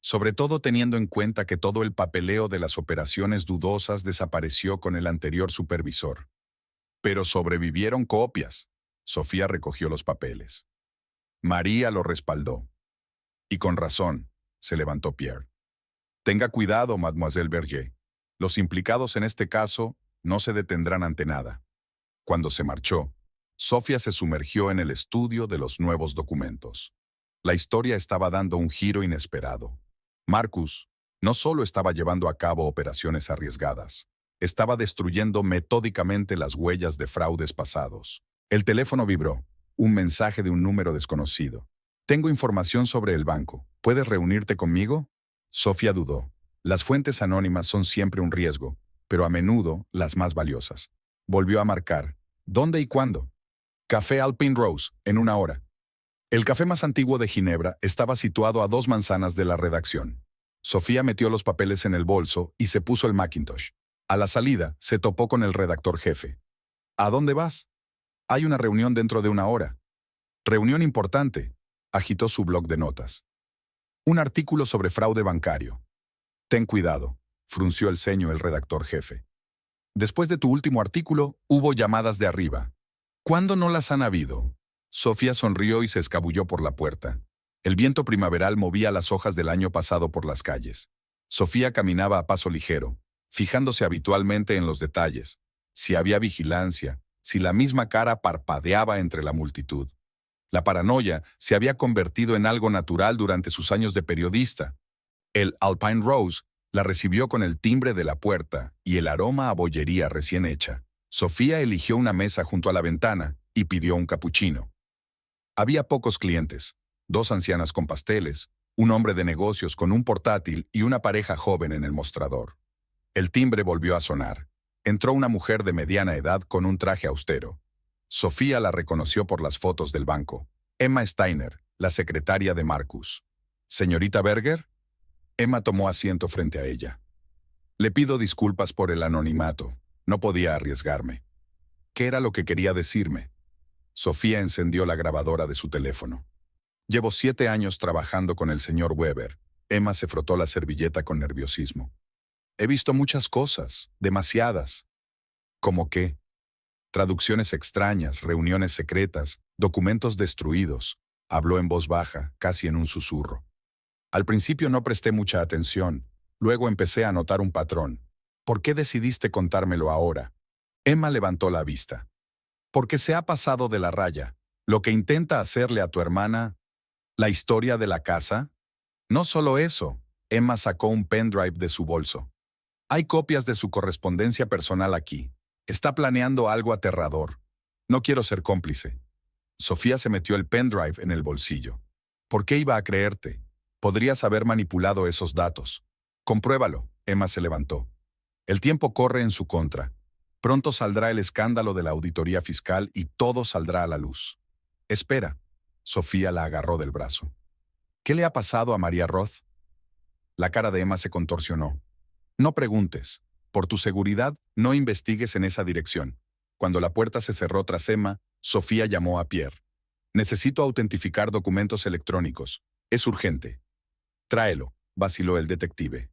Sobre todo teniendo en cuenta que todo el papeleo de las operaciones dudosas desapareció con el anterior supervisor. Pero sobrevivieron copias. Sofía recogió los papeles. María lo respaldó. Y con razón, se levantó Pierre. Tenga cuidado, Mademoiselle Berger. Los implicados en este caso no se detendrán ante nada. Cuando se marchó, Sofía se sumergió en el estudio de los nuevos documentos. La historia estaba dando un giro inesperado. Marcus no solo estaba llevando a cabo operaciones arriesgadas, estaba destruyendo metódicamente las huellas de fraudes pasados. El teléfono vibró, un mensaje de un número desconocido. Tengo información sobre el banco. ¿Puedes reunirte conmigo? Sofía dudó. Las fuentes anónimas son siempre un riesgo, pero a menudo las más valiosas. Volvió a marcar. ¿Dónde y cuándo? Café Alpine Rose, en 1 hora. El café más antiguo de Ginebra estaba situado a 2 manzanas de la redacción. Sofía metió los papeles en el bolso y se puso el Macintosh. A la salida, se topó con el redactor jefe. ¿A dónde vas? Hay una reunión dentro de 1 hora. Reunión importante. Agitó su bloc de notas. Un artículo sobre fraude bancario. Ten cuidado, frunció el ceño el redactor jefe. Después de tu último artículo, hubo llamadas de arriba. ¿Cuándo no las han habido? Sofía sonrió y se escabulló por la puerta. El viento primaveral movía las hojas del año pasado por las calles. Sofía caminaba a paso ligero, fijándose habitualmente en los detalles. Si había vigilancia, si la misma cara parpadeaba entre la multitud. La paranoia se había convertido en algo natural durante sus años de periodista. El Alpine Rose la recibió con el timbre de la puerta y el aroma a bollería recién hecha. Sofía eligió una mesa junto a la ventana y pidió un capuchino. Había pocos clientes, 2 ancianas con pasteles, un hombre de negocios con un portátil y una pareja joven en el mostrador. El timbre volvió a sonar. Entró una mujer de mediana edad con un traje austero. Sofía la reconoció por las fotos del banco. Emma Steiner, la secretaria de Marcus. ¿Señorita Berger? Emma tomó asiento frente a ella. Le pido disculpas por el anonimato. No podía arriesgarme. ¿Qué era lo que quería decirme? Sofía encendió la grabadora de su teléfono. Llevo 7 años trabajando con el señor Weber. Emma se frotó la servilleta con nerviosismo. He visto muchas cosas, demasiadas. ¿Cómo qué? Traducciones extrañas, reuniones secretas, documentos destruidos. Habló en voz baja, casi en un susurro. Al principio no presté mucha atención. Luego empecé a notar un patrón. ¿Por qué decidiste contármelo ahora? Emma levantó la vista. Porque se ha pasado de la raya. Lo que intenta hacerle a tu hermana. ¿La historia de la casa? No solo eso. Emma sacó un pendrive de su bolso. Hay copias de su correspondencia personal aquí. Está planeando algo aterrador. No quiero ser cómplice. Sofía se metió el pendrive en el bolsillo. ¿Por qué iba a creerte? Podrías haber manipulado esos datos. Compruébalo. Emma se levantó. El tiempo corre en su contra. Pronto saldrá el escándalo de la auditoría fiscal y todo saldrá a la luz. Espera. Sofía la agarró del brazo. ¿Qué le ha pasado a María Roth? La cara de Emma se contorsionó. No preguntes. Por tu seguridad, no investigues en esa dirección. Cuando la puerta se cerró tras Emma, Sofía llamó a Pierre. Necesito autentificar documentos electrónicos. Es urgente. Tráelo, vaciló el detective.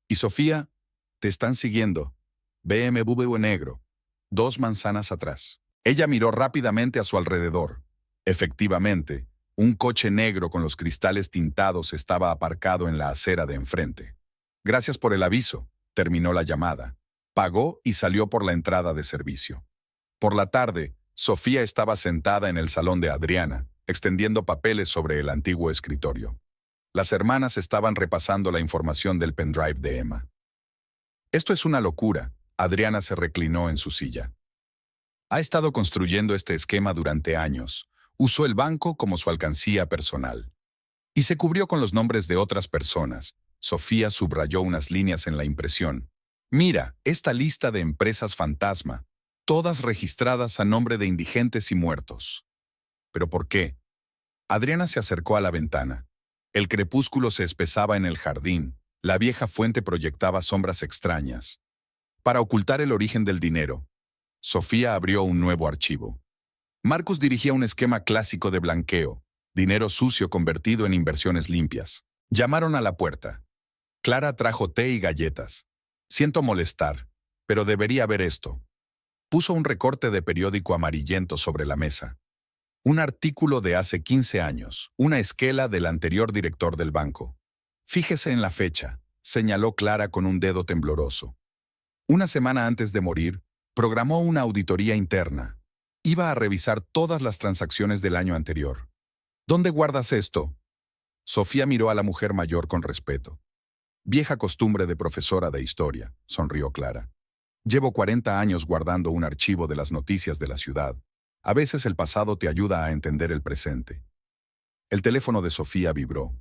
¿Y Sofía? Te están siguiendo. BMW negro. 2 manzanas atrás. Ella miró rápidamente a su alrededor. Efectivamente, Un coche negro con los cristales tintados estaba aparcado en la acera de enfrente. Gracias por el aviso, terminó la llamada. Pagó y salió por la entrada de servicio. Por la tarde, Sofía estaba sentada en el salón de Adriana, extendiendo papeles sobre el antiguo escritorio. Las hermanas estaban repasando la información del pendrive de Emma. Esto es una locura. Adriana se reclinó en su silla. Ha estado construyendo este esquema durante años. Usó el banco como su alcancía personal. Y se cubrió con los nombres de otras personas. Sofía subrayó unas líneas en la impresión. Mira, esta lista de empresas fantasma, todas registradas a nombre de indigentes y muertos. ¿Pero por qué? Adriana se acercó a la ventana. El crepúsculo se espesaba en el jardín. La vieja fuente proyectaba sombras extrañas. Para ocultar el origen del dinero, Sofía abrió un nuevo archivo. Marcus dirigía un esquema clásico de blanqueo, dinero sucio convertido en inversiones limpias. Llamaron a la puerta. Clara trajo té y galletas. Siento molestar, pero debería ver esto. Puso un recorte de periódico amarillento sobre la mesa. Un artículo de hace 15 años, una esquela del anterior director del banco. Fíjese en la fecha, señaló Clara con un dedo tembloroso. Una semana antes de morir, programó una auditoría interna. Iba a revisar todas las transacciones del año anterior. ¿Dónde guardas esto? Sofía miró a la mujer mayor con respeto. Vieja costumbre de profesora de historia, sonrió Clara. Llevo 40 años guardando un archivo de las noticias de la ciudad. A veces el pasado te ayuda a entender el presente. El teléfono de Sofía vibró.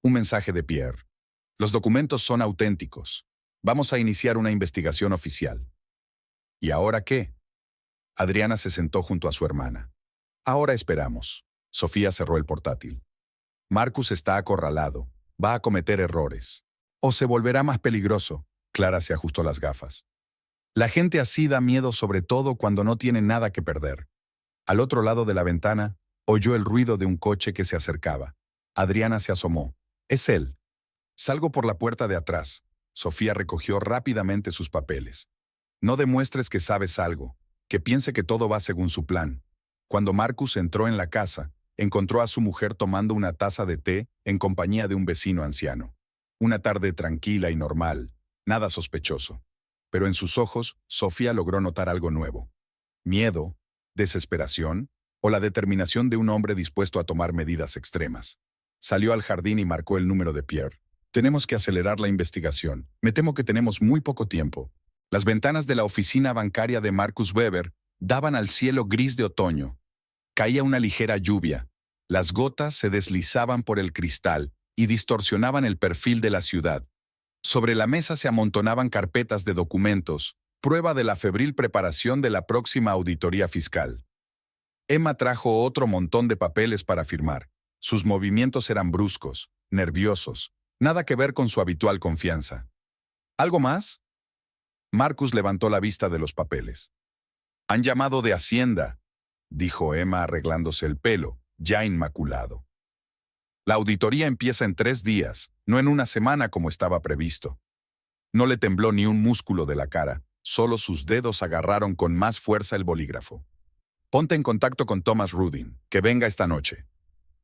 Un mensaje de Pierre. Los documentos son auténticos. Vamos a iniciar una investigación oficial. ¿Y ahora qué? Adriana se sentó junto a su hermana. Ahora esperamos. Sofía cerró el portátil. Marcus está acorralado. Va a cometer errores. O se volverá más peligroso. Clara se ajustó las gafas. La gente así da miedo, sobre todo cuando no tiene nada que perder. Al otro lado de la ventana, oyó el ruido de un coche que se acercaba. Adriana se asomó. Es él. Salgo por la puerta de atrás. Sofía recogió rápidamente sus papeles. No demuestres que sabes algo, que piense que todo va según su plan. Cuando Marcus entró en la casa, encontró a su mujer tomando una taza de té en compañía de un vecino anciano. Una tarde tranquila y normal, nada sospechoso. Pero en sus ojos, Sofía logró notar algo nuevo. Miedo, desesperación o la determinación de un hombre dispuesto a tomar medidas extremas. Salió al jardín y marcó el número de Pierre. Tenemos que acelerar la investigación. Me temo que tenemos muy poco tiempo. Las ventanas de la oficina bancaria de Marcus Weber daban al cielo gris de otoño. Caía una ligera lluvia. Las gotas se deslizaban por el cristal y distorsionaban el perfil de la ciudad. Sobre la mesa se amontonaban carpetas de documentos, prueba de la febril preparación de la próxima auditoría fiscal. Emma trajo otro montón de papeles para firmar. Sus movimientos eran bruscos, nerviosos, nada que ver con su habitual confianza. ¿Algo más? Marcus levantó la vista de los papeles. Han llamado de Hacienda, dijo Emma arreglándose el pelo, ya inmaculado. La auditoría empieza en 3 días, no en una semana como estaba previsto. No le tembló ni un músculo de la cara, solo sus dedos agarraron con más fuerza el bolígrafo. Ponte en contacto con Thomas Rudin, que venga esta noche.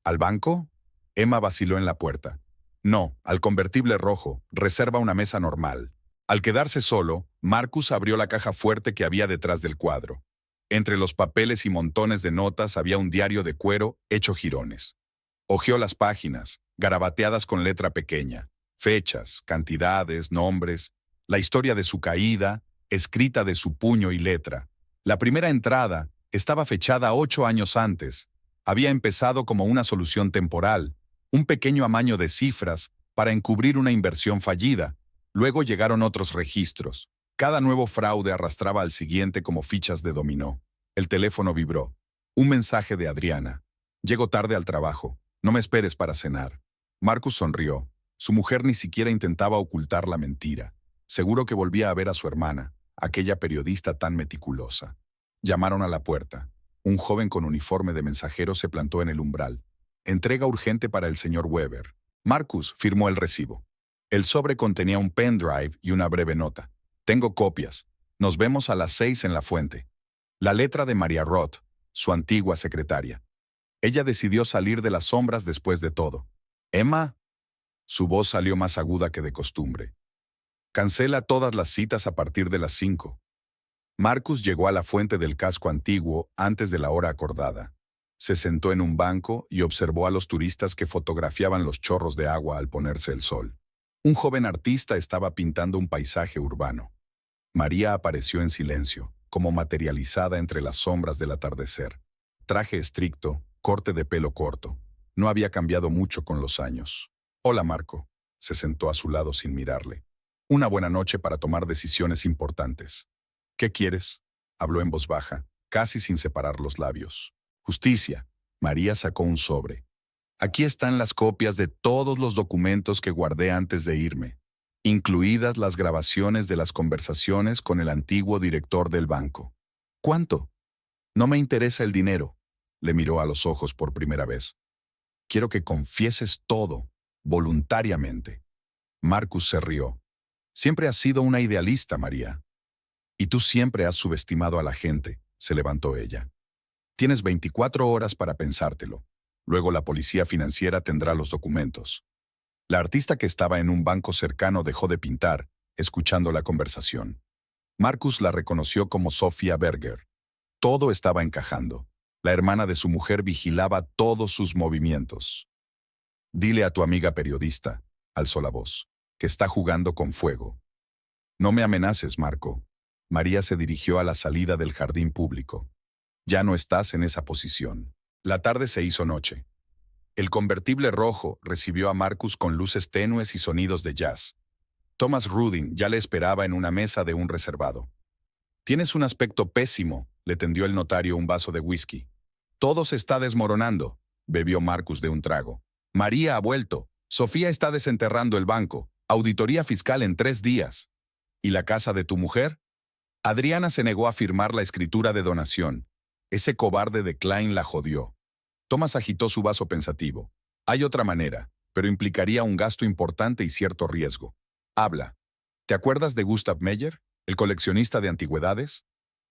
¿Al banco? Emma vaciló en la puerta. No, al convertible rojo, reserva una mesa normal. Al quedarse solo, Marcus abrió la caja fuerte que había detrás del cuadro. Entre los papeles y montones de notas había un diario de cuero hecho jirones. Hojeó las páginas, garabateadas con letra pequeña, fechas, cantidades, nombres, la historia de su caída, escrita de su puño y letra. La primera entrada estaba fechada 8 años antes. Había empezado como una solución temporal, un pequeño amaño de cifras para encubrir una inversión fallida. Luego llegaron otros registros. Cada nuevo fraude arrastraba al siguiente como fichas de dominó. El teléfono vibró. Un mensaje de Adriana. Llego tarde al trabajo. No me esperes para cenar. Marcus sonrió. Su mujer ni siquiera intentaba ocultar la mentira. Seguro que volvía a ver a su hermana, aquella periodista tan meticulosa. Llamaron a la puerta. Un joven con uniforme de mensajero se plantó en el umbral. Entrega urgente para el señor Weber. Marcus firmó el recibo. El sobre contenía un pendrive y una breve nota. Tengo copias. Nos vemos a las 6 en la fuente. La letra de María Roth, su antigua secretaria. Ella decidió salir de las sombras después de todo. «Emma». Su voz salió más aguda que de costumbre. «Cancela todas las citas a partir de las 5». Marcus llegó a la fuente del casco antiguo antes de la hora acordada. Se sentó en un banco y observó a los turistas que fotografiaban los chorros de agua al ponerse el sol. Un joven artista estaba pintando un paisaje urbano. María apareció en silencio, como materializada entre las sombras del atardecer. Traje estricto, corte de pelo corto. No había cambiado mucho con los años. «Hola, Marco». Se sentó a su lado sin mirarle. «Una buena noche para tomar decisiones importantes». «¿Qué quieres?», habló en voz baja, casi sin separar los labios. «Justicia». María sacó un sobre. «Aquí están las copias de todos los documentos que guardé antes de irme, incluidas las grabaciones de las conversaciones con el antiguo director del banco». «¿Cuánto?». «No me interesa el dinero». Le miró a los ojos por primera vez. «Quiero que confieses todo, voluntariamente». Marcus se rió. «Siempre has sido una idealista, María. Y tú siempre has subestimado a la gente», se levantó ella. «Tienes 24 horas para pensártelo. Luego la policía financiera tendrá los documentos». La artista que estaba en un banco cercano dejó de pintar, escuchando la conversación. Marcus la reconoció como Sofía Berger. Todo estaba encajando. La hermana de su mujer vigilaba todos sus movimientos. «Dile a tu amiga periodista», alzó la voz, «que está jugando con fuego». «No me amenaces, Marco». María se dirigió a la salida del jardín público. «Ya no estás en esa posición». La tarde se hizo noche. El convertible rojo recibió a Marcus con luces tenues y sonidos de jazz. Thomas Rudin ya le esperaba en una mesa de un reservado. «Tienes un aspecto pésimo», le tendió el notario un vaso de whisky. «Todo se está desmoronando», bebió Marcus de un trago. «María ha vuelto. Sofía está desenterrando el banco. Auditoría fiscal en 3 días. ¿Y la casa de tu mujer?». Adriana se negó a firmar la escritura de donación. Ese cobarde de Klein la jodió. Thomas agitó su vaso pensativo. «Hay otra manera, pero implicaría un gasto importante y cierto riesgo». «Habla». «¿Te acuerdas de Gustav Meyer, el coleccionista de antigüedades?».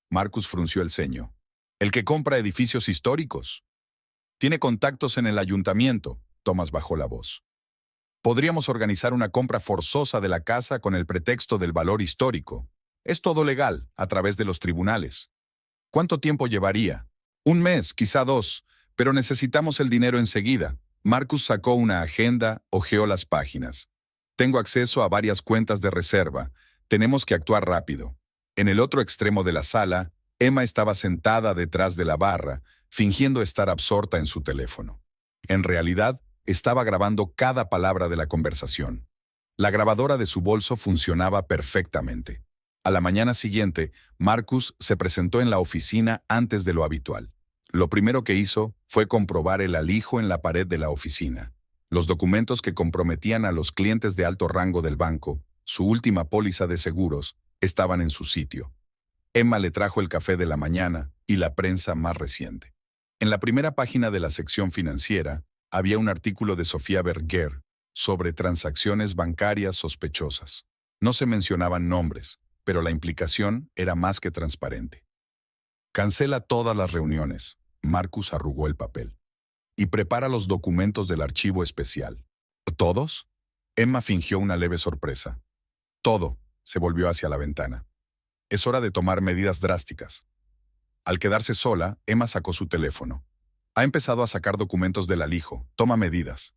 Marcus frunció el ceño. «El que compra edificios históricos». «Tiene contactos en el ayuntamiento», Thomas bajó la voz. «Podríamos organizar una compra forzosa de la casa con el pretexto del valor histórico. Es todo legal, a través de los tribunales». «¿Cuánto tiempo llevaría?». «1 mes, quizá 2, pero necesitamos el dinero enseguida». Marcus sacó una agenda, hojeó las páginas. «Tengo acceso a varias cuentas de reserva. Tenemos que actuar rápido». En el otro extremo de la sala, Emma estaba sentada detrás de la barra, fingiendo estar absorta en su teléfono. En realidad, estaba grabando cada palabra de la conversación. La grabadora de su bolso funcionaba perfectamente. A la mañana siguiente, Marcus se presentó en la oficina antes de lo habitual. Lo primero que hizo fue comprobar el alijo en la pared de la oficina. Los documentos que comprometían a los clientes de alto rango del banco, su última póliza de seguros, estaban en su sitio. Emma le trajo el café de la mañana y la prensa más reciente. En la primera página de la sección financiera había un artículo de Sofía Berger sobre transacciones bancarias sospechosas. No se mencionaban nombres, pero la implicación era más que transparente. «Cancela todas las reuniones», Marcus arrugó el papel, «y prepara los documentos del archivo especial». «¿Todos?». Emma fingió una leve sorpresa. «Todo», se volvió hacia la ventana. «Es hora de tomar medidas drásticas». Al quedarse sola, Emma sacó su teléfono. «Ha empezado a sacar documentos del alijo. Toma medidas».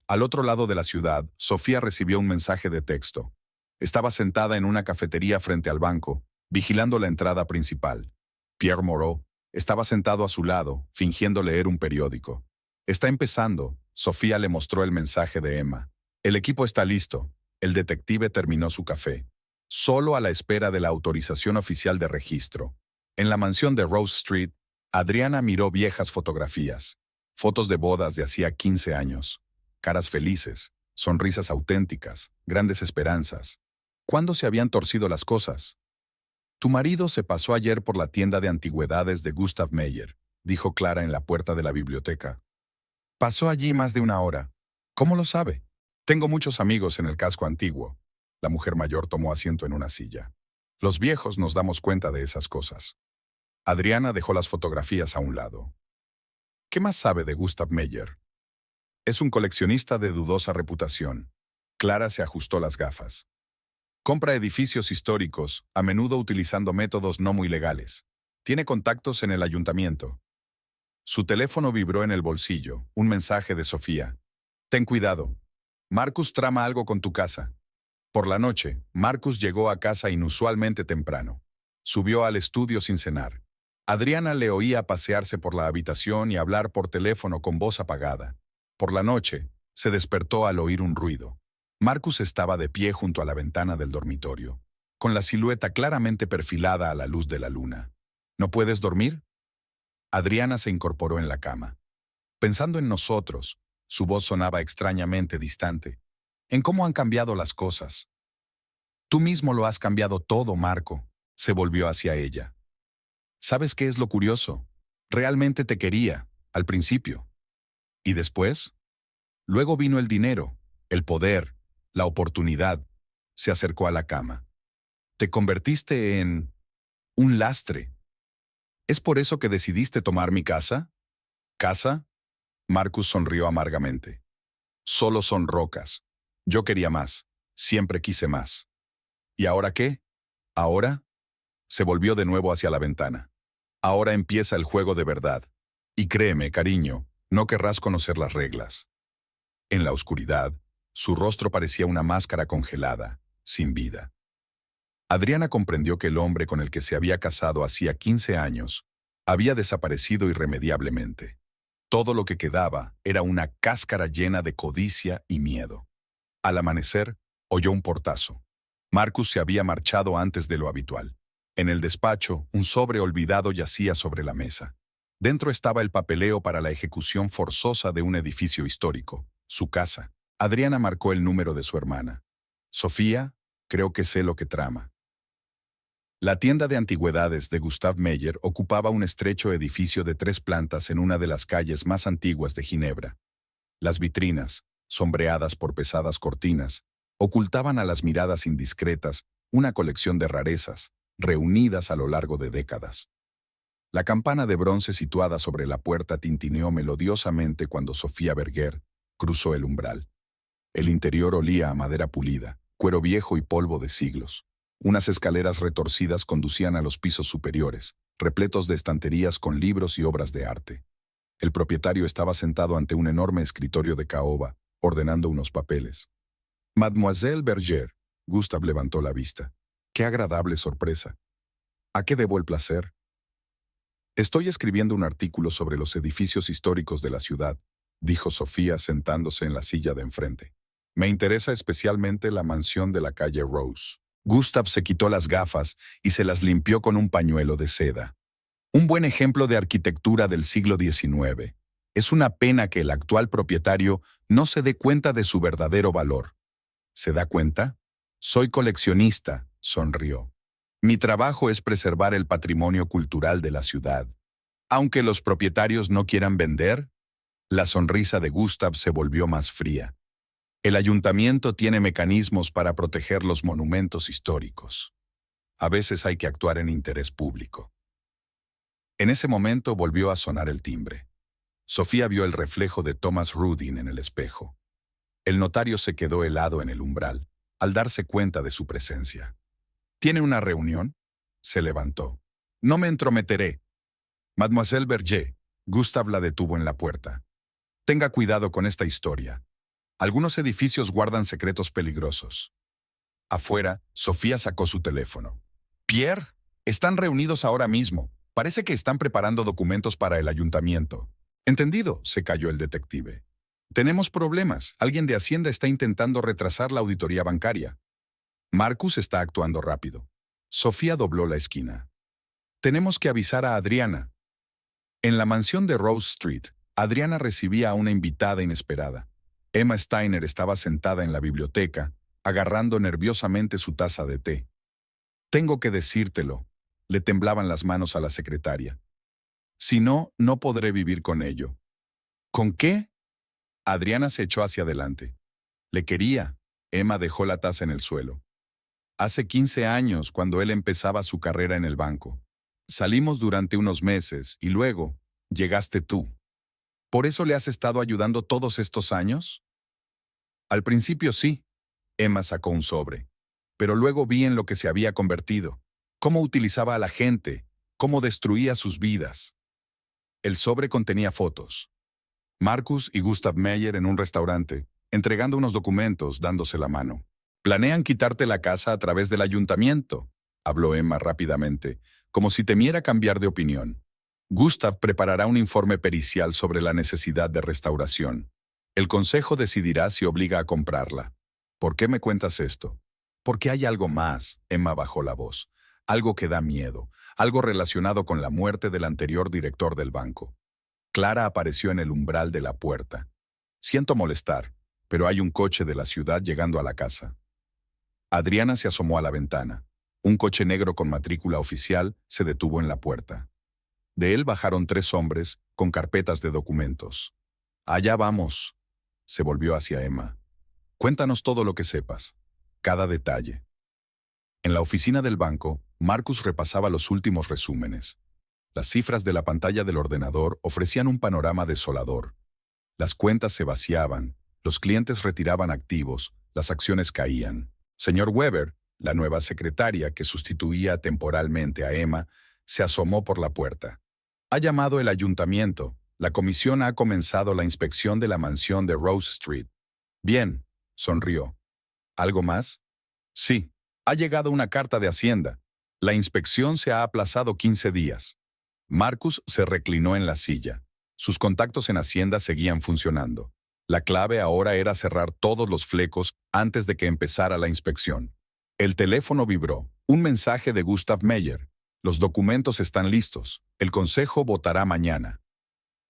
Al otro lado de la ciudad, Sofía recibió un mensaje de texto. Estaba sentada en una cafetería frente al banco, vigilando la entrada principal. Pierre Moreau estaba sentado a su lado, fingiendo leer un periódico. «Está empezando», Sofía le mostró el mensaje de Emma. «El equipo está listo». El detective terminó su café. Solo a la espera de la autorización oficial de registro. En la mansión de Rose Street, Adriana miró viejas fotografías. Fotos de bodas de hacía 15 años. Caras felices, sonrisas auténticas, grandes esperanzas. ¿Cuándo se habían torcido las cosas? «Tu marido se pasó ayer por la tienda de antigüedades de Gustav Meyer», dijo Clara en la puerta de la biblioteca. «Pasó allí más de 1 hora». «¿Cómo lo sabe?». «Tengo muchos amigos en el casco antiguo». La mujer mayor tomó asiento en una silla. «Los viejos nos damos cuenta de esas cosas». Adriana dejó las fotografías a un lado. ¿Qué más sabe de Gustav Meyer? Es un coleccionista de dudosa reputación. Clara se ajustó las gafas. Compra edificios históricos, a menudo utilizando métodos no muy legales. Tiene contactos en el ayuntamiento. Su teléfono vibró en el bolsillo, un mensaje de Sofía. Ten cuidado. Marcus trama algo con tu casa. Por la noche, Marcus llegó a casa inusualmente temprano. Subió al estudio sin cenar. Adriana le oía pasearse por la habitación y hablar por teléfono con voz apagada. Por la noche, se despertó al oír un ruido. Marcus estaba de pie junto a la ventana del dormitorio, con la silueta claramente perfilada a la luz de la luna. ¿No puedes dormir? Adriana se incorporó en la cama. Pensando en nosotros, su voz sonaba extrañamente distante. En cómo han cambiado las cosas. Tú mismo lo has cambiado todo, Marco. Se volvió hacia ella. ¿Sabes qué es lo curioso? Realmente te quería, al principio. ¿Y después? Luego vino el dinero, el poder, la oportunidad. Se acercó a la cama. Te convertiste en un lastre. ¿Es por eso que decidiste tomar mi casa? ¿Casa? Marcus sonrió amargamente. Solo son rocas. Yo quería más. Siempre quise más. ¿Y ahora qué? ¿Ahora? Se volvió de nuevo hacia la ventana. Ahora empieza el juego de verdad. Y créeme, cariño, no querrás conocer las reglas. En la oscuridad, su rostro parecía una máscara congelada, sin vida. Adriana comprendió que el hombre con el que se había casado hacía 15 años había desaparecido irremediablemente. Todo lo que quedaba era una cáscara llena de codicia y miedo. Al amanecer, oyó un portazo. Marcus se había marchado antes de lo habitual. En el despacho, un sobre olvidado yacía sobre la mesa. Dentro estaba el papeleo para la ejecución forzosa de un edificio histórico, su casa. Adriana marcó el número de su hermana. Sofía, creo que sé lo que trama. La tienda de antigüedades de Gustav Meyer ocupaba un estrecho edificio de 3 plantas en una de las calles más antiguas de Ginebra. Las vitrinas, sombreadas por pesadas cortinas, ocultaban a las miradas indiscretas una colección de rarezas, reunidas a lo largo de décadas. La campana de bronce situada sobre la puerta tintineó melodiosamente cuando Sofía Berger cruzó el umbral. El interior olía a madera pulida, cuero viejo y polvo de siglos. Unas escaleras retorcidas conducían a los pisos superiores, repletos de estanterías con libros y obras de arte. El propietario estaba sentado ante un enorme escritorio de caoba, ordenando unos papeles. Mademoiselle Berger, Gustav levantó la vista. ¡Qué agradable sorpresa! ¿A qué debo el placer? Estoy escribiendo un artículo sobre los edificios históricos de la ciudad, dijo Sofía sentándose en la silla de enfrente. Me interesa especialmente la mansión de la calle Rose. Gustav se quitó las gafas y se las limpió con un pañuelo de seda. Un buen ejemplo de arquitectura del siglo XIX. Es una pena que el actual propietario no se dé cuenta de su verdadero valor. ¿Se da cuenta? Soy coleccionista, sonrió. Mi trabajo es preservar el patrimonio cultural de la ciudad. Aunque los propietarios no quieran vender, la sonrisa de Gustav se volvió más fría. El ayuntamiento tiene mecanismos para proteger los monumentos históricos. A veces hay que actuar en interés público. En ese momento volvió a sonar el timbre. Sofía vio el reflejo de Thomas Rudin en el espejo. El notario se quedó helado en el umbral, al darse cuenta de su presencia. ¿Tiene una reunión? Se levantó. No me entrometeré. Mademoiselle Berger, Gustav la detuvo en la puerta. Tenga cuidado con esta historia. Algunos edificios guardan secretos peligrosos. Afuera, Sofía sacó su teléfono. Pierre, están reunidos ahora mismo. Parece que están preparando documentos para el ayuntamiento. Entendido, se calló el detective. Tenemos problemas. Alguien de Hacienda está intentando retrasar la auditoría bancaria. Marcus está actuando rápido. Sofía dobló la esquina. Tenemos que avisar a Adriana. En la mansión de Rose Street, Adriana recibía a una invitada inesperada. Emma Steiner estaba sentada en la biblioteca, agarrando nerviosamente su taza de té. Tengo que decírtelo. Le temblaban las manos a la secretaria. Si no, no podré vivir con ello. ¿Con qué? Adriana se echó hacia adelante. Le quería. Emma dejó la taza en el suelo. Hace 15 años, cuando él empezaba su carrera en el banco. Salimos durante unos meses y luego llegaste tú. ¿Por eso le has estado ayudando todos estos años? Al principio sí. Emma sacó un sobre. Pero luego vi en lo que se había convertido. Cómo utilizaba a la gente. Cómo destruía sus vidas. El sobre contenía fotos. Marcus y Gustav Meyer en un restaurante, entregando unos documentos, dándose la mano. «Planean quitarte la casa a través del ayuntamiento», habló Emma rápidamente, como si temiera cambiar de opinión. Gustav preparará un informe pericial sobre la necesidad de restauración. El consejo decidirá si obliga a comprarla. ¿Por qué me cuentas esto? Porque hay algo más, Emma bajó la voz. Algo que da miedo, algo relacionado con la muerte del anterior director del banco. Clara apareció en el umbral de la puerta. Siento molestar, pero hay un coche de la ciudad llegando a la casa. Adriana se asomó a la ventana. Un coche negro con matrícula oficial se detuvo en la puerta. De él bajaron 3 hombres con carpetas de documentos. «Allá vamos», se volvió hacia Emma. «Cuéntanos todo lo que sepas, cada detalle». En la oficina del banco, Marcus repasaba los últimos resúmenes. Las cifras de la pantalla del ordenador ofrecían un panorama desolador. Las cuentas se vaciaban, los clientes retiraban activos, las acciones caían. Señor Weber, la nueva secretaria que sustituía temporalmente a Emma, se asomó por la puerta. «Ha llamado el ayuntamiento. La comisión ha comenzado la inspección de la mansión de Rose Street». «Bien», sonrió. «¿Algo más?» «Sí. Ha llegado una carta de Hacienda. La inspección se ha aplazado 15 días». Marcus se reclinó en la silla. Sus contactos en Hacienda seguían funcionando. La clave ahora era cerrar todos los flecos antes de que empezara la inspección. El teléfono vibró. Un mensaje de Gustav Meyer. «Los documentos están listos. El consejo votará mañana».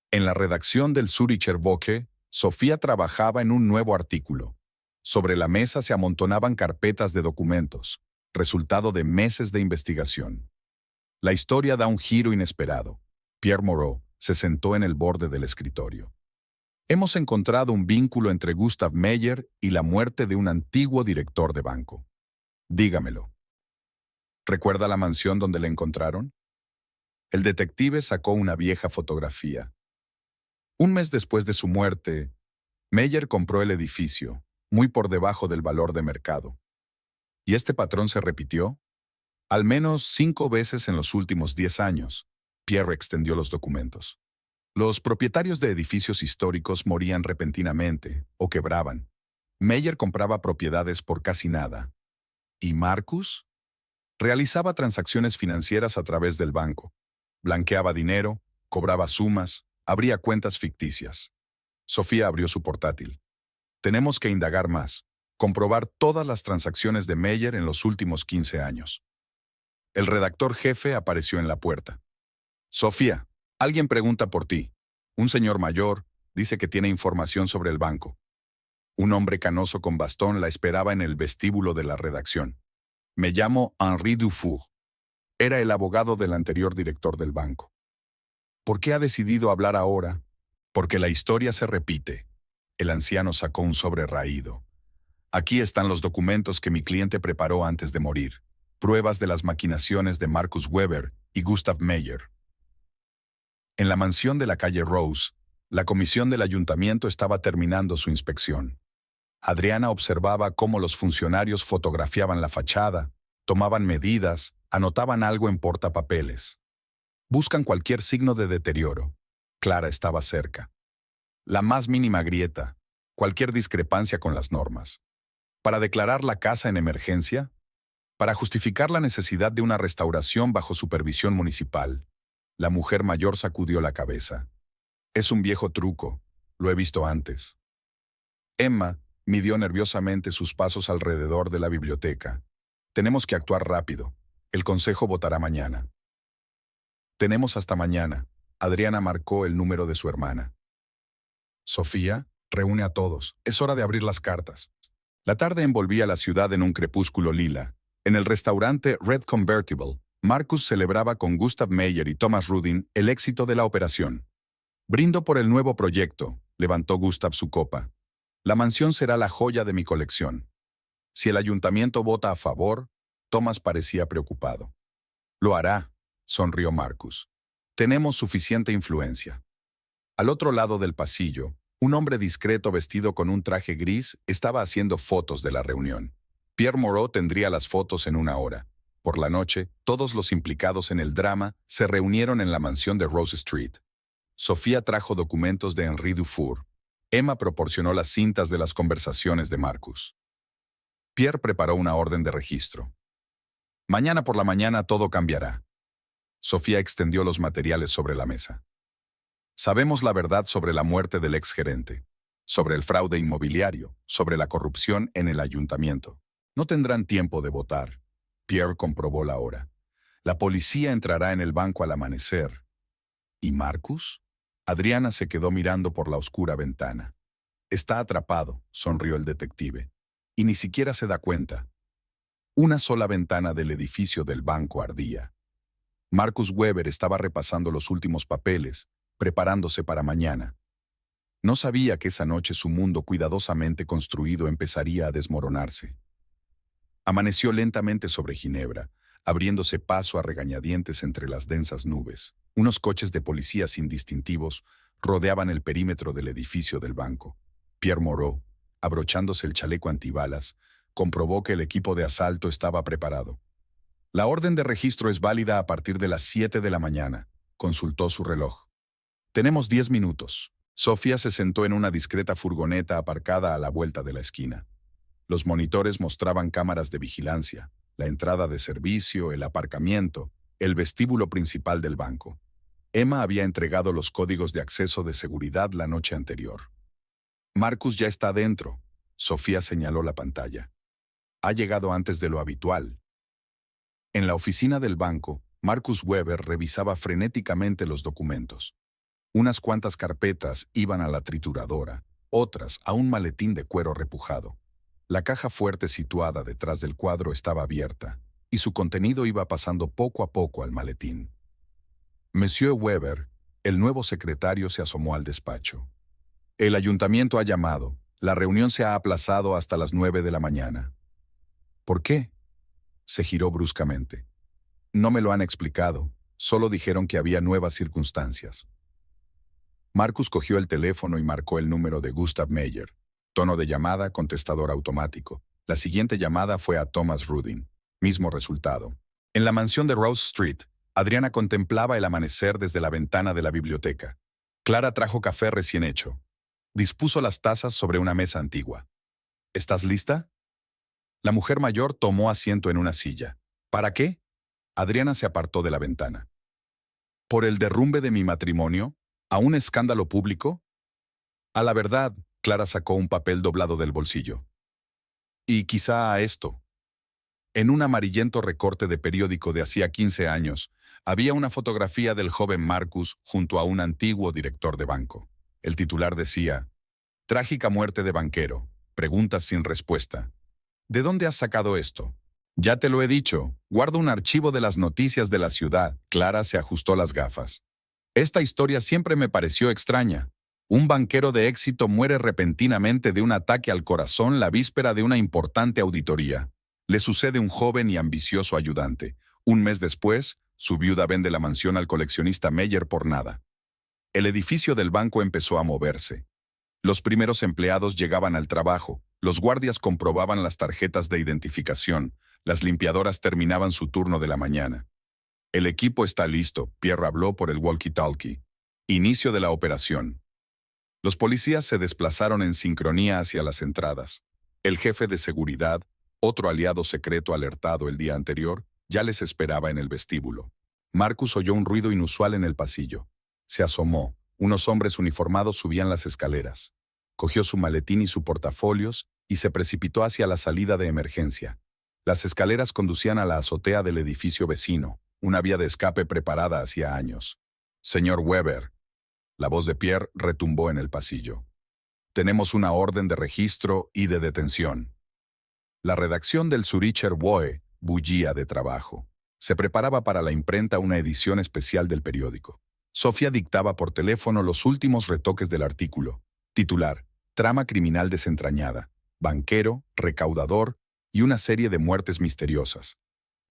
En la redacción del Zürcher Woche, Sofía trabajaba en un nuevo artículo. Sobre la mesa se amontonaban carpetas de documentos, resultado de meses de investigación. La historia da un giro inesperado. Pierre Moreau se sentó en el borde del escritorio. «Hemos encontrado un vínculo entre Gustav Meyer y la muerte de un antiguo director de banco». «Dígamelo». ¿Recuerda la mansión donde le encontraron? El detective sacó una vieja fotografía. Un mes después de su muerte, Meyer compró el edificio, muy por debajo del valor de mercado. ¿Y este patrón se repitió? Al menos 5 veces en los últimos 10 años. Pierre extendió los documentos. Los propietarios de edificios históricos morían repentinamente o quebraban. Meyer compraba propiedades por casi nada. ¿Y Marcus? Realizaba transacciones financieras a través del banco. Blanqueaba dinero, cobraba sumas, abría cuentas ficticias. Sofía abrió su portátil. «Tenemos que indagar más, comprobar todas las transacciones de Meyer en los últimos 15 años». El redactor jefe apareció en la puerta. «Sofía, alguien pregunta por ti. Un señor mayor dice que tiene información sobre el banco». Un hombre canoso con bastón la esperaba en el vestíbulo de la redacción. «Me llamo Henri Dufour». Era el abogado del anterior director del banco. ¿Por qué ha decidido hablar ahora? Porque la historia se repite. El anciano sacó un sobre raído. «Aquí están los documentos que mi cliente preparó antes de morir. Pruebas de las maquinaciones de Marcus Weber y Gustav Meyer». En la mansión de la calle Rose, la comisión del ayuntamiento estaba terminando su inspección. Adriana observaba cómo los funcionarios fotografiaban la fachada, tomaban medidas, anotaban algo en portapapeles. Buscan cualquier signo de deterioro. Clara estaba cerca. La más mínima grieta, cualquier discrepancia con las normas. Para declarar la casa en emergencia, para justificar la necesidad de una restauración bajo supervisión municipal, la mujer mayor sacudió la cabeza. «Es un viejo truco, lo he visto antes». Emma midió nerviosamente sus pasos alrededor de la biblioteca. «Tenemos que actuar rápido. El consejo votará mañana». «Tenemos hasta mañana». Adriana marcó el número de su hermana. «Sofía, reúne a todos. Es hora de abrir las cartas». La tarde envolvía la ciudad en un crepúsculo lila. En el restaurante Red Convertible, Marcus celebraba con Gustav Meyer y Thomas Rudin el éxito de la operación. «Brindo por el nuevo proyecto», levantó Gustav su copa. «La mansión será la joya de mi colección». Si el ayuntamiento vota a favor, Thomas parecía preocupado. «Lo hará», sonrió Marcus. «Tenemos suficiente influencia». Al otro lado del pasillo, un hombre discreto vestido con un traje gris estaba haciendo fotos de la reunión. Pierre Moreau tendría las fotos en una hora. Por la noche, todos los implicados en el drama se reunieron en la mansión de Rose Street. Sofía trajo documentos de Henri Dufour. Emma proporcionó las cintas de las conversaciones de Marcus. Pierre preparó una orden de registro. Mañana por la mañana todo cambiará. Sofía extendió los materiales sobre la mesa. Sabemos la verdad sobre la muerte del exgerente, sobre el fraude inmobiliario, sobre la corrupción en el ayuntamiento. No tendrán tiempo de votar. Pierre comprobó la hora. La policía entrará en el banco al amanecer. ¿Y Marcus? Adriana se quedó mirando por la oscura ventana. Está atrapado, sonrió el detective. Y ni siquiera se da cuenta. Una sola ventana del edificio del banco ardía. Marcus Weber estaba repasando los últimos papeles, preparándose para mañana. No sabía que esa noche su mundo cuidadosamente construido empezaría a desmoronarse. Amaneció lentamente sobre Ginebra, abriéndose paso a regañadientes entre las densas nubes. Unos coches de policía sin distintivos rodeaban el perímetro del edificio del banco. Pierre Moreau, abrochándose el chaleco antibalas, comprobó que el equipo de asalto estaba preparado. La orden de registro es válida a partir de las 7 de la mañana, consultó su reloj. Tenemos 10 minutos. Sofía se sentó en una discreta furgoneta aparcada a la vuelta de la esquina. Los monitores mostraban cámaras de vigilancia, la entrada de servicio, el aparcamiento, el vestíbulo principal del banco. Emma había entregado los códigos de acceso de seguridad la noche anterior. Marcus ya está dentro. Sofía señaló la pantalla. Ha llegado antes de lo habitual. En la oficina del banco, Marcus Weber revisaba frenéticamente los documentos. Unas cuantas carpetas iban a la trituradora, otras a un maletín de cuero repujado. La caja fuerte situada detrás del cuadro estaba abierta, y su contenido iba pasando poco a poco al maletín. Monsieur Weber, el nuevo secretario, se asomó al despacho. El ayuntamiento ha llamado. La reunión se ha aplazado hasta las 9 de la mañana. ¿Por qué? Se giró bruscamente. No me lo han explicado, solo dijeron que había nuevas circunstancias. Marcus cogió el teléfono y marcó el número de Gustav Meyer. Tono de llamada, contestador automático. La siguiente llamada fue a Thomas Rudin. Mismo resultado. En la mansión de Rose Street, Adriana contemplaba el amanecer desde la ventana de la biblioteca. Clara trajo café recién hecho. Dispuso las tazas sobre una mesa antigua. ¿Estás lista? La mujer mayor tomó asiento en una silla. ¿Para qué? Adriana se apartó de la ventana. ¿Por el derrumbe de mi matrimonio? ¿A un escándalo público? A la verdad, Clara sacó un papel doblado del bolsillo. Y quizá a esto. En un amarillento recorte de periódico de hacía 15 años, había una fotografía del joven Marcus junto a un antiguo director de banco. El titular decía: Trágica muerte de banquero. Preguntas sin respuesta. ¿De dónde has sacado esto? Ya te lo he dicho, guardo un archivo de las noticias de la ciudad. Clara se ajustó las gafas. Esta historia siempre me pareció extraña. Un banquero de éxito muere repentinamente de un ataque al corazón la víspera de una importante auditoría. Le sucede un joven y ambicioso ayudante. Un mes después, su viuda vende la mansión al coleccionista Meyer por nada. El edificio del banco empezó a moverse. Los primeros empleados llegaban al trabajo, los guardias comprobaban las tarjetas de identificación, las limpiadoras terminaban su turno de la mañana. El equipo está listo, Pierre habló por el walkie-talkie. Inicio de la operación. Los policías se desplazaron en sincronía hacia las entradas. El jefe de seguridad, otro aliado secreto alertado el día anterior, ya les esperaba en el vestíbulo. Marcus oyó un ruido inusual en el pasillo. Se asomó. Unos hombres uniformados subían las escaleras. Cogió su maletín y su portafolios y se precipitó hacia la salida de emergencia. Las escaleras conducían a la azotea del edificio vecino, una vía de escape preparada hacía años. Señor Weber. La voz de Pierre retumbó en el pasillo. Tenemos una orden de registro y de detención. La redacción del Zuricher Woe bullía de trabajo. Se preparaba para la imprenta una edición especial del periódico. Sofía dictaba por teléfono los últimos retoques del artículo. Titular: Trama criminal desentrañada. Banquero, recaudador y una serie de muertes misteriosas.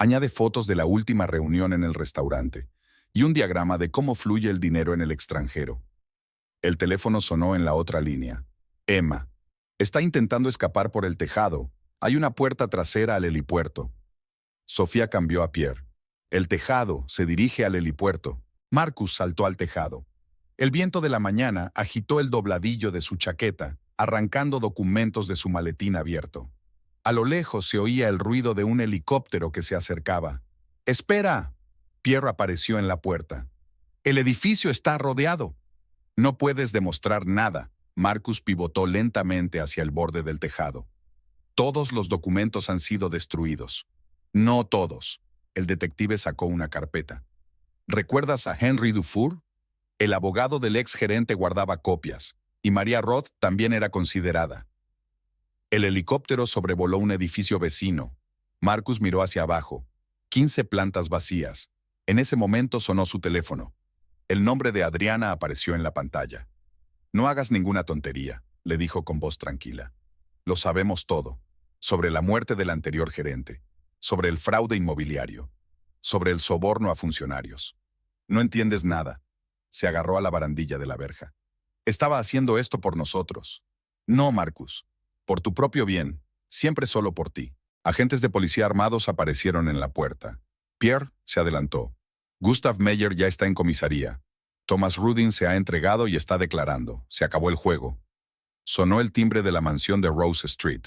Añade fotos de la última reunión en el restaurante y un diagrama de cómo fluye el dinero en el extranjero. El teléfono sonó en la otra línea. Emma. Está intentando escapar por el tejado. Hay una puerta trasera al helipuerto. Sofía cambió a Pierre. El tejado se dirige al helipuerto. Marcus saltó al tejado. El viento de la mañana agitó el dobladillo de su chaqueta, arrancando documentos de su maletín abierto. A lo lejos se oía el ruido de un helicóptero que se acercaba. ¡Espera! Pierre apareció en la puerta. El edificio está rodeado. No puedes demostrar nada. Marcus pivotó lentamente hacia el borde del tejado. Todos los documentos han sido destruidos. No todos. El detective sacó una carpeta. ¿Recuerdas a Henry Dufour? El abogado del ex gerente guardaba copias, y Maria Roth también era considerada. El helicóptero sobrevoló un edificio vecino. Marcus miró hacia abajo. 15 plantas vacías. En ese momento sonó su teléfono. El nombre de Adriana apareció en la pantalla. No hagas ninguna tontería, le dijo con voz tranquila. Lo sabemos todo. Sobre la muerte del anterior gerente. Sobre el fraude inmobiliario. Sobre el soborno a funcionarios. No entiendes nada. Se agarró a la barandilla de la verja. Estaba haciendo esto por nosotros. No, Marcus. Por tu propio bien. Siempre solo por ti. Agentes de policía armados aparecieron en la puerta. Pierre se adelantó. Gustav Meyer ya está en comisaría. Thomas Rudin se ha entregado y está declarando. Se acabó el juego. Sonó el timbre de la mansión de Rose Street.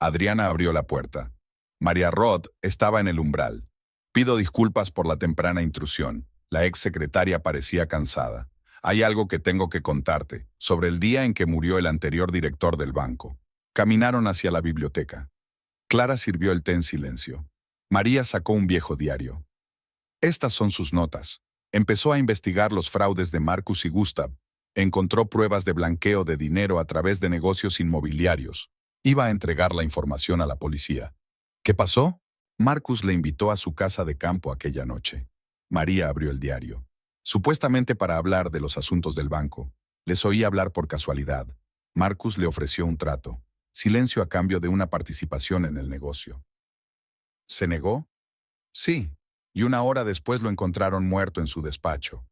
Adriana abrió la puerta. Maria Roth estaba en el umbral. Pido disculpas por la temprana intrusión. La ex secretaria parecía cansada. Hay algo que tengo que contarte, sobre el día en que murió el anterior director del banco. Caminaron hacia la biblioteca. Clara sirvió el té en silencio. María sacó un viejo diario. Estas son sus notas. Empezó a investigar los fraudes de Marcus y Gustav. Encontró pruebas de blanqueo de dinero a través de negocios inmobiliarios. Iba a entregar la información a la policía. ¿Qué pasó? Marcus le invitó a su casa de campo aquella noche. María abrió el diario. Supuestamente para hablar de los asuntos del banco. Les oí hablar por casualidad. Marcus le ofreció un trato. Silencio a cambio de una participación en el negocio. ¿Se negó? Sí. Y una hora después lo encontraron muerto en su despacho.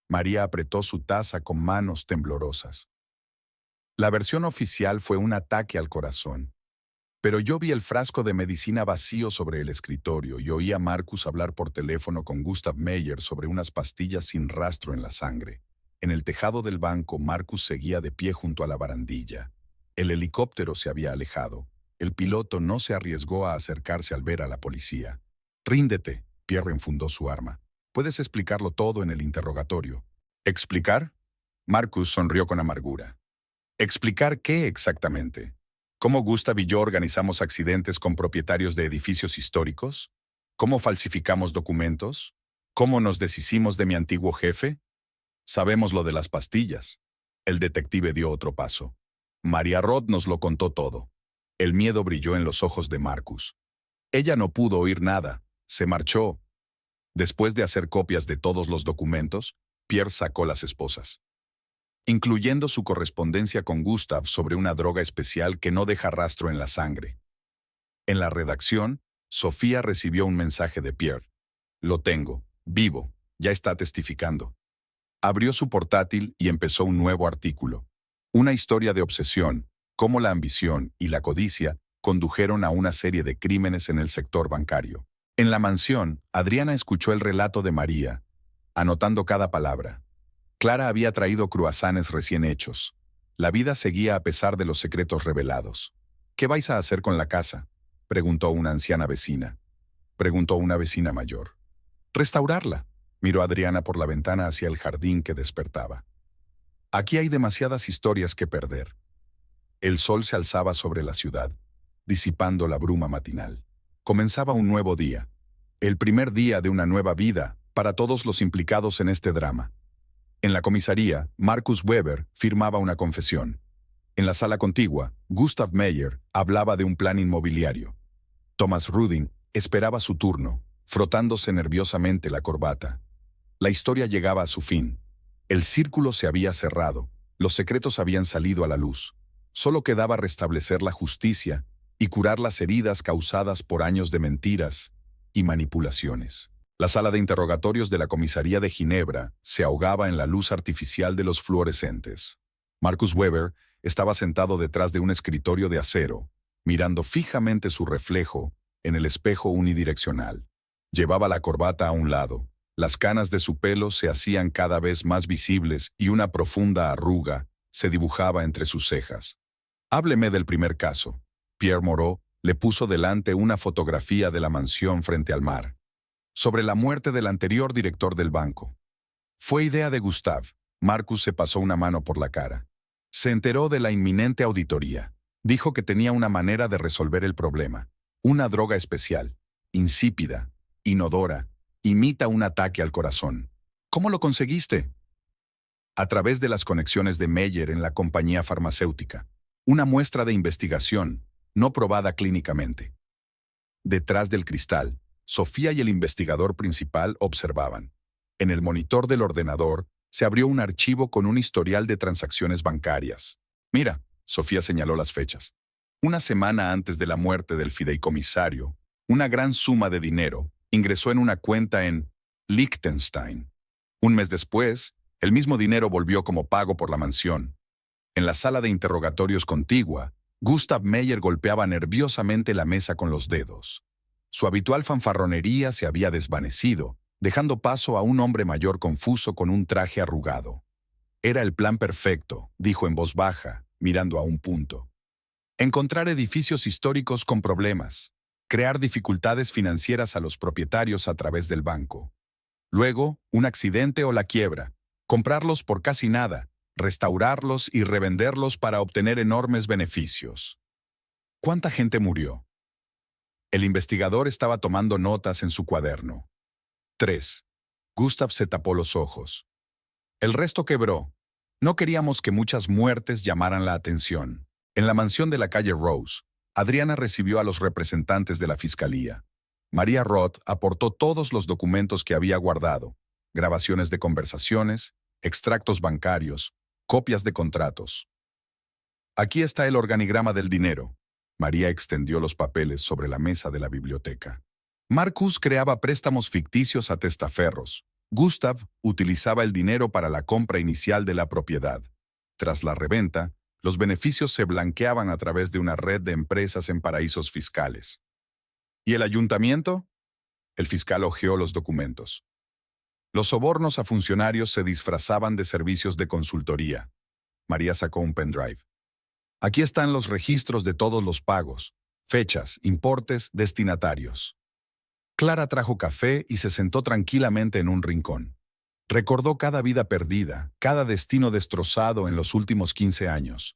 María apretó su taza con manos temblorosas. La versión oficial fue un ataque al corazón. Pero yo vi el frasco de medicina vacío sobre el escritorio y oí a Marcus hablar por teléfono con Gustav Meyer sobre unas pastillas sin rastro en la sangre. En el tejado del banco, Marcus seguía de pie junto a la barandilla. El helicóptero se había alejado. El piloto no se arriesgó a acercarse al ver a la policía. «Ríndete», Pierre enfundó su arma. «Puedes explicarlo todo en el interrogatorio». ¿Explicar? Marcus sonrió con amargura. ¿Explicar qué exactamente? ¿Cómo Gustav y yo organizamos accidentes con propietarios de edificios históricos? ¿Cómo falsificamos documentos? ¿Cómo nos deshicimos de mi antiguo jefe? Sabemos lo de las pastillas. El detective dio otro paso. Maria Roth nos lo contó todo. El miedo brilló en los ojos de Marcus. Ella no pudo oír nada. Se marchó. Después de hacer copias de todos los documentos, Pierre sacó las esposas, incluyendo su correspondencia con Gustav sobre una droga especial que no deja rastro en la sangre. En la redacción, Sofía recibió un mensaje de Pierre. «Lo tengo, vivo, ya está testificando». Abrió su portátil y empezó un nuevo artículo. Una historia de obsesión, cómo la ambición y la codicia condujeron a una serie de crímenes en el sector bancario. En la mansión, Adriana escuchó el relato de María, anotando cada palabra. Clara había traído cruasanes recién hechos. La vida seguía a pesar de los secretos revelados. «¿Qué vais a hacer con la casa?», preguntó una anciana vecina. Preguntó una vecina mayor. «Restaurarla», miró Adriana por la ventana hacia el jardín que despertaba. «Aquí hay demasiadas historias que perder». El sol se alzaba sobre la ciudad, disipando la bruma matinal. Comenzaba un nuevo día. El primer día de una nueva vida para todos los implicados en este drama. En la comisaría, Marcus Weber firmaba una confesión. En la sala contigua, Gustav Meyer hablaba de un plan inmobiliario. Thomas Rudin esperaba su turno, frotándose nerviosamente la corbata. La historia llegaba a su fin. El círculo se había cerrado, los secretos habían salido a la luz. Solo quedaba restablecer la justicia y curar las heridas causadas por años de mentiras y manipulaciones. La sala de interrogatorios de la comisaría de Ginebra se ahogaba en la luz artificial de los fluorescentes. Marcus Weber estaba sentado detrás de un escritorio de acero, mirando fijamente su reflejo en el espejo unidireccional. Llevaba la corbata a un lado, las canas de su pelo se hacían cada vez más visibles y una profunda arruga se dibujaba entre sus cejas. Hábleme del primer caso. Pierre Moreau le puso delante una fotografía de la mansión frente al mar, sobre la muerte del anterior director del banco. Fue idea de Gustave. Marcus se pasó una mano por la cara. Se enteró de la inminente auditoría. Dijo que tenía una manera de resolver el problema. Una droga especial, insípida, inodora, imita un ataque al corazón. ¿Cómo lo conseguiste? A través de las conexiones de Meyer en la compañía farmacéutica. Una muestra de investigación, no probada clínicamente. Detrás del cristal, Sofía y el investigador principal observaban. En el monitor del ordenador se abrió un archivo con un historial de transacciones bancarias. Mira, Sofía señaló las fechas. Una semana antes de la muerte del fideicomisario, una gran suma de dinero ingresó en una cuenta en Liechtenstein. Un mes después, el mismo dinero volvió como pago por la mansión. En la sala de interrogatorios contigua, Gustav Meyer golpeaba nerviosamente la mesa con los dedos. Su habitual fanfarronería se había desvanecido, dejando paso a un hombre mayor confuso con un traje arrugado. Era el plan perfecto, dijo en voz baja, mirando a un punto. Encontrar edificios históricos con problemas. Crear dificultades financieras a los propietarios a través del banco. Luego, un accidente o la quiebra. Comprarlos por casi nada, restaurarlos y revenderlos para obtener enormes beneficios. ¿Cuánta gente murió? El investigador estaba tomando notas en su cuaderno. 3. Gustav se tapó los ojos. El resto quebró. No queríamos que muchas muertes llamaran la atención. En la mansión de la calle Rose, Adriana recibió a los representantes de la fiscalía. María Roth aportó todos los documentos que había guardado, grabaciones de conversaciones, extractos bancarios, copias de contratos. Aquí está el organigrama del dinero. María extendió los papeles sobre la mesa de la biblioteca. Marcus creaba préstamos ficticios a testaferros. Gustav utilizaba el dinero para la compra inicial de la propiedad. Tras la reventa, los beneficios se blanqueaban a través de una red de empresas en paraísos fiscales. ¿Y el ayuntamiento? El fiscal hojeó los documentos. Los sobornos a funcionarios se disfrazaban de servicios de consultoría. María sacó un pendrive. Aquí están los registros de todos los pagos, fechas, importes, destinatarios. Clara trajo café y se sentó tranquilamente en un rincón. Recordó cada vida perdida, cada destino destrozado en los últimos 15 años.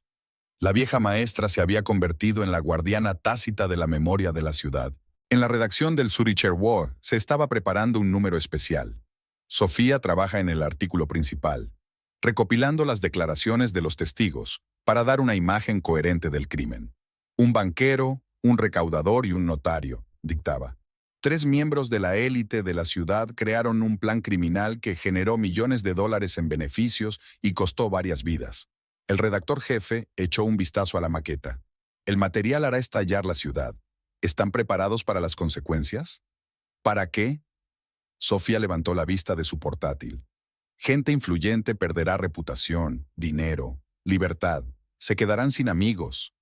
La vieja maestra se había convertido en la guardiana tácita de la memoria de la ciudad. En la redacción del Zürcher War se estaba preparando un número especial. Sofía trabaja en el artículo principal, recopilando las declaraciones de los testigos para dar una imagen coherente del crimen. Un banquero, un recaudador y un notario, dictaba. 3 miembros de la élite de la ciudad crearon un plan criminal que generó millones de dólares en beneficios y costó varias vidas. El redactor jefe echó un vistazo a la maqueta. El material hará estallar la ciudad. ¿Están preparados para las consecuencias? ¿Para qué? Sofía levantó la vista de su portátil. Gente influyente perderá reputación, dinero, libertad. Se quedarán sin amigos.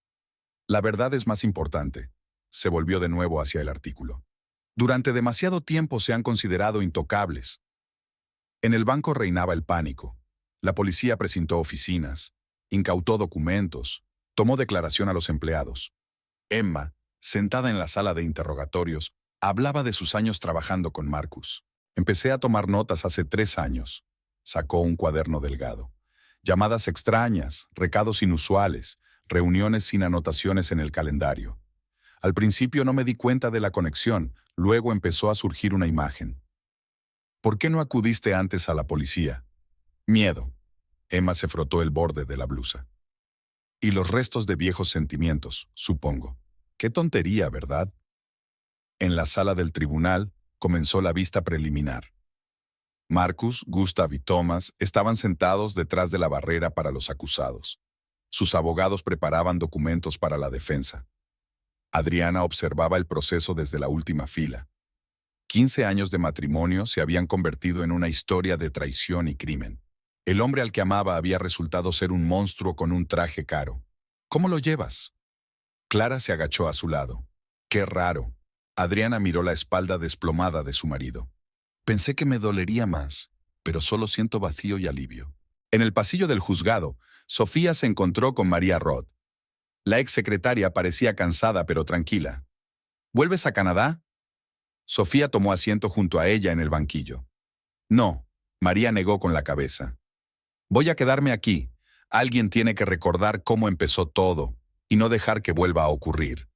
La verdad es más importante. Se volvió de nuevo hacia el artículo. Durante demasiado tiempo se han considerado intocables. En el banco reinaba el pánico. La policía presentó oficinas, incautó documentos, tomó declaración a los empleados. Emma, sentada en la sala de interrogatorios, hablaba de sus años trabajando con Marcus. Empecé a tomar notas hace 3 años. Sacó un cuaderno delgado. Llamadas extrañas, recados inusuales, reuniones sin anotaciones en el calendario. Al principio no me di cuenta de la conexión, luego empezó a surgir una imagen. ¿Por qué no acudiste antes a la policía? Miedo. Emma se frotó el borde de la blusa. Y los restos de viejos sentimientos, supongo. Qué tontería, ¿verdad? En la sala del tribunal comenzó la vista preliminar. Marcus, Gustav y Thomas estaban sentados detrás de la barrera para los acusados. Sus abogados preparaban documentos para la defensa. Adriana observaba el proceso desde la última fila. 15 años de matrimonio se habían convertido en una historia de traición y crimen. El hombre al que amaba había resultado ser un monstruo con un traje caro. ¿Cómo lo llevas? Clara se agachó a su lado. Qué raro. Adriana miró la espalda desplomada de su marido. Pensé que me dolería más, pero solo siento vacío y alivio. En el pasillo del juzgado, Sofía se encontró con María Roth. La exsecretaria parecía cansada pero tranquila. ¿Vuelves a Canadá? Sofía tomó asiento junto a ella en el banquillo. No, María negó con la cabeza. Voy a quedarme aquí. Alguien tiene que recordar cómo empezó todo y no dejar que vuelva a ocurrir.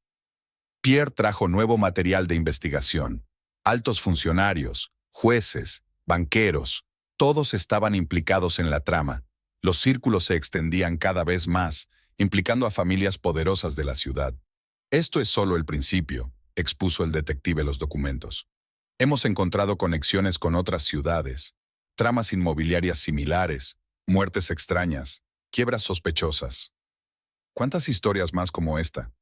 Pierre trajo nuevo material de investigación. Altos funcionarios, jueces, banqueros, todos estaban implicados en la trama. Los círculos se extendían cada vez más, implicando a familias poderosas de la ciudad. Esto es solo el principio, expuso el detective los documentos. Hemos encontrado conexiones con otras ciudades, tramas inmobiliarias similares, muertes extrañas, quiebras sospechosas. ¿Cuántas historias más como esta?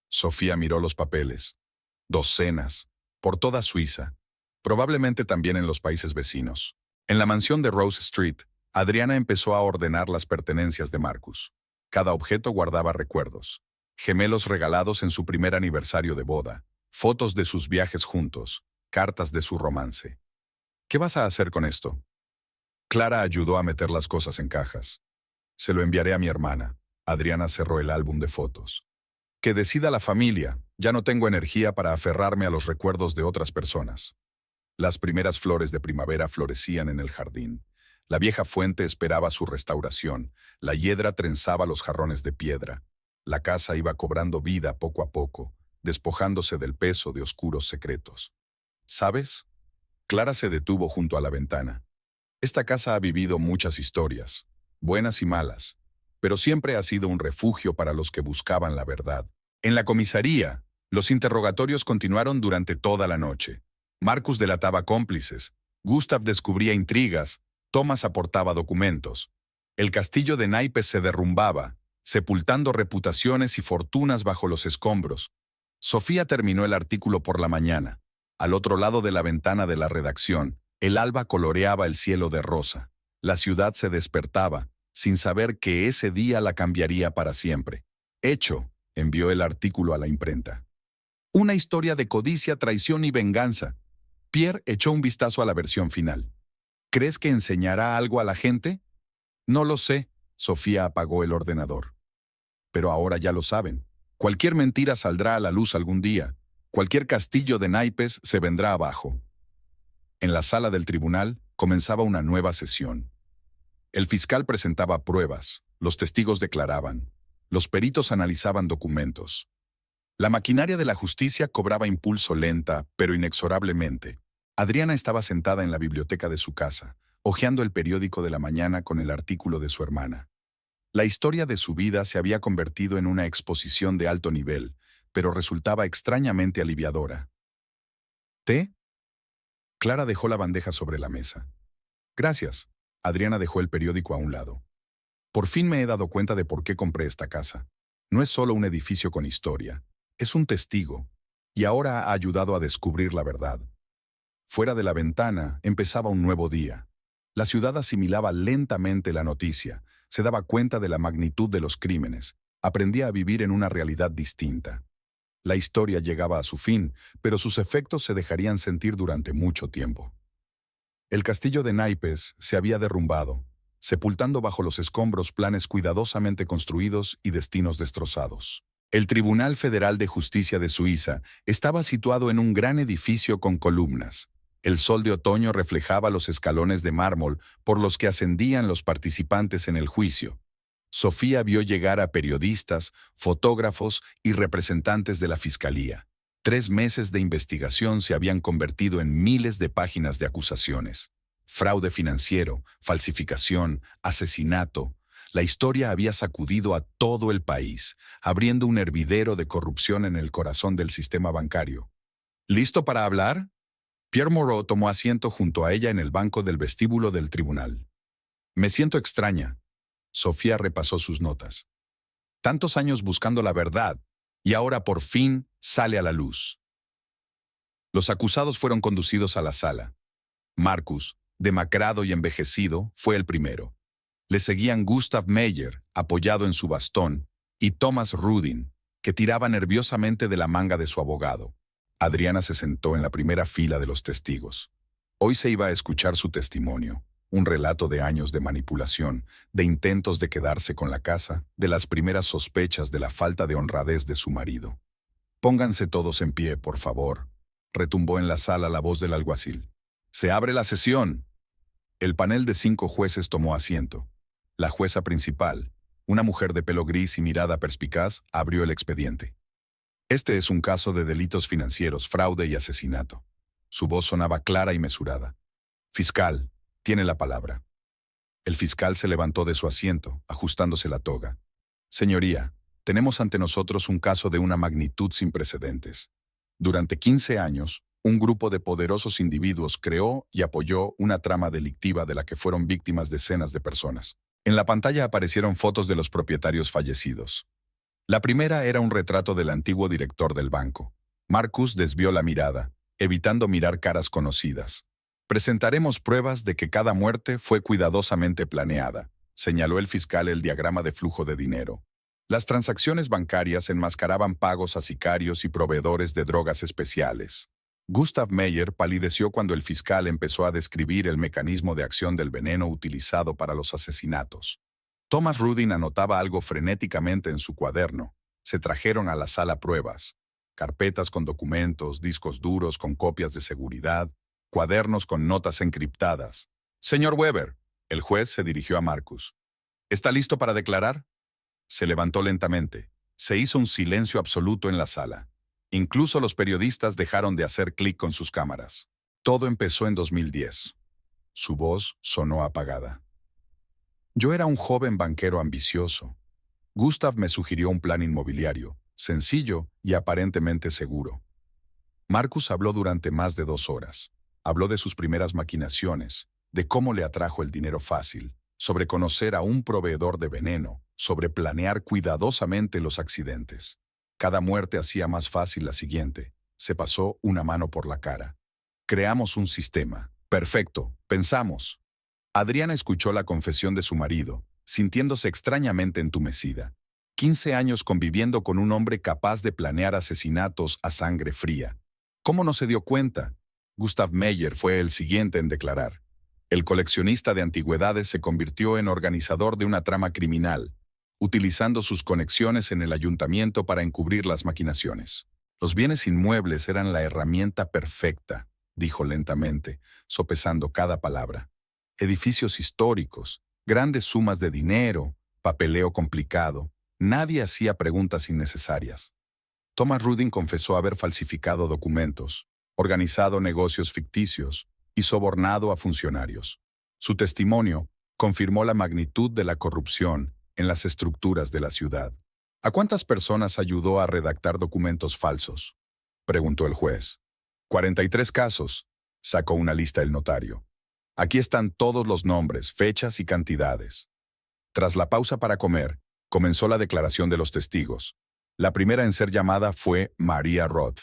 Sofía miró los papeles. Docenas, por toda Suiza, probablemente también en los países vecinos. En la mansión de Rose Street, Adriana empezó a ordenar las pertenencias de Marcus. Cada objeto guardaba recuerdos. Gemelos regalados en su primer aniversario de boda, fotos de sus viajes juntos, cartas de su romance. ¿Qué vas a hacer con esto? Clara ayudó a meter las cosas en cajas. Se lo enviaré a mi hermana. Adriana cerró el álbum de fotos. Que decida la familia. Ya no tengo energía para aferrarme a los recuerdos de otras personas. Las primeras flores de primavera florecían en el jardín. La vieja fuente esperaba su restauración. La hiedra trenzaba los jarrones de piedra. La casa iba cobrando vida poco a poco, despojándose del peso de oscuros secretos. ¿Sabes? Clara se detuvo junto a la ventana. Esta casa ha vivido muchas historias, buenas y malas, pero siempre ha sido un refugio para los que buscaban la verdad. En la comisaría, los interrogatorios continuaron durante toda la noche. Marcus delataba cómplices, Gustav descubría intrigas, Thomas aportaba documentos. El castillo de naipes se derrumbaba, sepultando reputaciones y fortunas bajo los escombros. Sofía terminó el artículo por la mañana. Al otro lado de la ventana de la redacción, el alba coloreaba el cielo de rosa. La ciudad se despertaba, sin saber que ese día la cambiaría para siempre. Hecho, envió el artículo a la imprenta. Una historia de codicia, traición y venganza. Pierre echó un vistazo a la versión final. ¿Crees que enseñará algo a la gente? No lo sé. Sofía apagó el ordenador. Pero ahora ya lo saben. Cualquier mentira saldrá a la luz algún día. Cualquier castillo de naipes se vendrá abajo. En la sala del tribunal comenzaba una nueva sesión. El fiscal presentaba pruebas, los testigos declaraban, los peritos analizaban documentos. La maquinaria de la justicia cobraba impulso lenta, pero inexorablemente. Adriana estaba sentada en la biblioteca de su casa, hojeando el periódico de la mañana con el artículo de su hermana. La historia de su vida se había convertido en una exposición de alto nivel, pero resultaba extrañamente aliviadora. ¿Té? Clara dejó la bandeja sobre la mesa. Gracias. Adriana dejó el periódico a un lado. Por fin me he dado cuenta de por qué compré esta casa. No es solo un edificio con historia, es un testigo, y ahora ha ayudado a descubrir la verdad. Fuera de la ventana empezaba un nuevo día. La ciudad asimilaba lentamente la noticia, se daba cuenta de la magnitud de los crímenes, aprendía a vivir en una realidad distinta. La historia llegaba a su fin, pero sus efectos se dejarían sentir durante mucho tiempo. El castillo de naipes se había derrumbado, sepultando bajo los escombros planes cuidadosamente construidos y destinos destrozados. El Tribunal Federal de Justicia de Suiza estaba situado en un gran edificio con columnas. El sol de otoño reflejaba los escalones de mármol por los que ascendían los participantes en el juicio. Sofía vio llegar a periodistas, fotógrafos y representantes de la fiscalía. 3 meses de investigación se habían convertido en miles de páginas de acusaciones. Fraude financiero, falsificación, asesinato. La historia había sacudido a todo el país, abriendo un hervidero de corrupción en el corazón del sistema bancario. ¿Listo para hablar? Pierre Moreau tomó asiento junto a ella en el banco del vestíbulo del tribunal. Me siento extraña. Sofía repasó sus notas. Tantos años buscando la verdad, y ahora por fin sale a la luz. Los acusados fueron conducidos a la sala. Marcus, demacrado y envejecido, fue el primero. Le seguían Gustav Meyer, apoyado en su bastón, y Thomas Rudin, que tiraba nerviosamente de la manga de su abogado. Adriana se sentó en la primera fila de los testigos. Hoy se iba a escuchar su testimonio, un relato de años de manipulación, de intentos de quedarse con la casa, de las primeras sospechas de la falta de honradez de su marido. «Pónganse todos en pie, por favor», retumbó en la sala la voz del alguacil. «Se abre la sesión». El panel de 5 jueces tomó asiento. La jueza principal, una mujer de pelo gris y mirada perspicaz, abrió el expediente. «Este es un caso de delitos financieros, fraude y asesinato». Su voz sonaba clara y mesurada. «Fiscal, tiene la palabra». El fiscal se levantó de su asiento, ajustándose la toga. «Señoría, tenemos ante nosotros un caso de una magnitud sin precedentes. Durante 15 años, un grupo de poderosos individuos creó y apoyó una trama delictiva de la que fueron víctimas decenas de personas. En la pantalla aparecieron fotos de los propietarios fallecidos. La primera era un retrato del antiguo director del banco. Marcus desvió la mirada, evitando mirar caras conocidas. «Presentaremos pruebas de que cada muerte fue cuidadosamente planeada», señaló el fiscal el diagrama de flujo de dinero. Las transacciones bancarias enmascaraban pagos a sicarios y proveedores de drogas especiales. Gustav Meyer palideció cuando el fiscal empezó a describir el mecanismo de acción del veneno utilizado para los asesinatos. Thomas Rudin anotaba algo frenéticamente en su cuaderno. Se trajeron a la sala pruebas: carpetas con documentos, discos duros con copias de seguridad, cuadernos con notas encriptadas. «Señor Weber», el juez se dirigió a Marcus. «¿Está listo para declarar?» Se levantó lentamente. Se hizo un silencio absoluto en la sala. Incluso los periodistas dejaron de hacer clic con sus cámaras. Todo empezó en 2010. Su voz sonó apagada. «Yo era un joven banquero ambicioso. Gustav me sugirió un plan inmobiliario, sencillo y aparentemente seguro». Marcus habló durante más de 2 horas. Habló de sus primeras maquinaciones, de cómo le atrajo el dinero fácil, sobre conocer a un proveedor de veneno, sobre planear cuidadosamente los accidentes. Cada muerte hacía más fácil la siguiente. Se pasó una mano por la cara. «Creamos un sistema. Perfecto, pensamos». Adriana escuchó la confesión de su marido, sintiéndose extrañamente entumecida. 15 años conviviendo con un hombre capaz de planear asesinatos a sangre fría. ¿Cómo no se dio cuenta? Gustav Meyer fue el siguiente en declarar. El coleccionista de antigüedades se convirtió en organizador de una trama criminal, utilizando sus conexiones en el ayuntamiento para encubrir las maquinaciones. Los bienes inmuebles eran la herramienta perfecta, dijo lentamente, sopesando cada palabra. Edificios históricos, grandes sumas de dinero, papeleo complicado. Nadie hacía preguntas innecesarias. Thomas Rudin confesó haber falsificado documentos, organizado negocios ficticios y sobornado a funcionarios. Su testimonio confirmó la magnitud de la corrupción en las estructuras de la ciudad. ¿A cuántas personas ayudó a redactar documentos falsos?, preguntó el juez. 43 casos, sacó una lista el notario. Aquí están todos los nombres, fechas y cantidades. Tras la pausa para comer, comenzó la declaración de los testigos. La primera en ser llamada fue María Roth.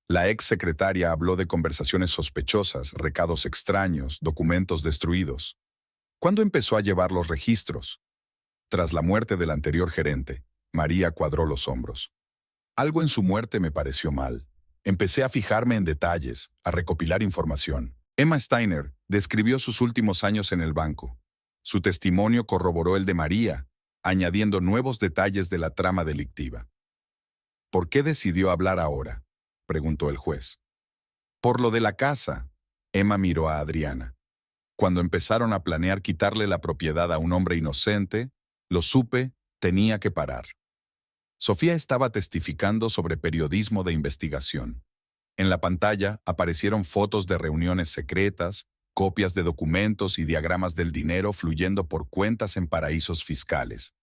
La ex secretaria habló de conversaciones sospechosas, recados extraños, documentos destruidos. ¿Cuándo empezó a llevar los registros? Tras la muerte del anterior gerente, María cuadró los hombros. Algo en su muerte me pareció mal. Empecé a fijarme en detalles, a recopilar información. Emma Steiner describió sus últimos años en el banco. Su testimonio corroboró el de María, añadiendo nuevos detalles de la trama delictiva. ¿Por qué decidió hablar ahora?, preguntó el juez. Por lo de la casa. Emma miró a Adriana. Cuando empezaron a planear quitarle la propiedad a un hombre inocente, lo supe, tenía que parar. Sofía estaba testificando sobre periodismo de investigación. En la pantalla aparecieron fotos de reuniones secretas, copias de documentos y diagramas del dinero fluyendo por cuentas en paraísos fiscales.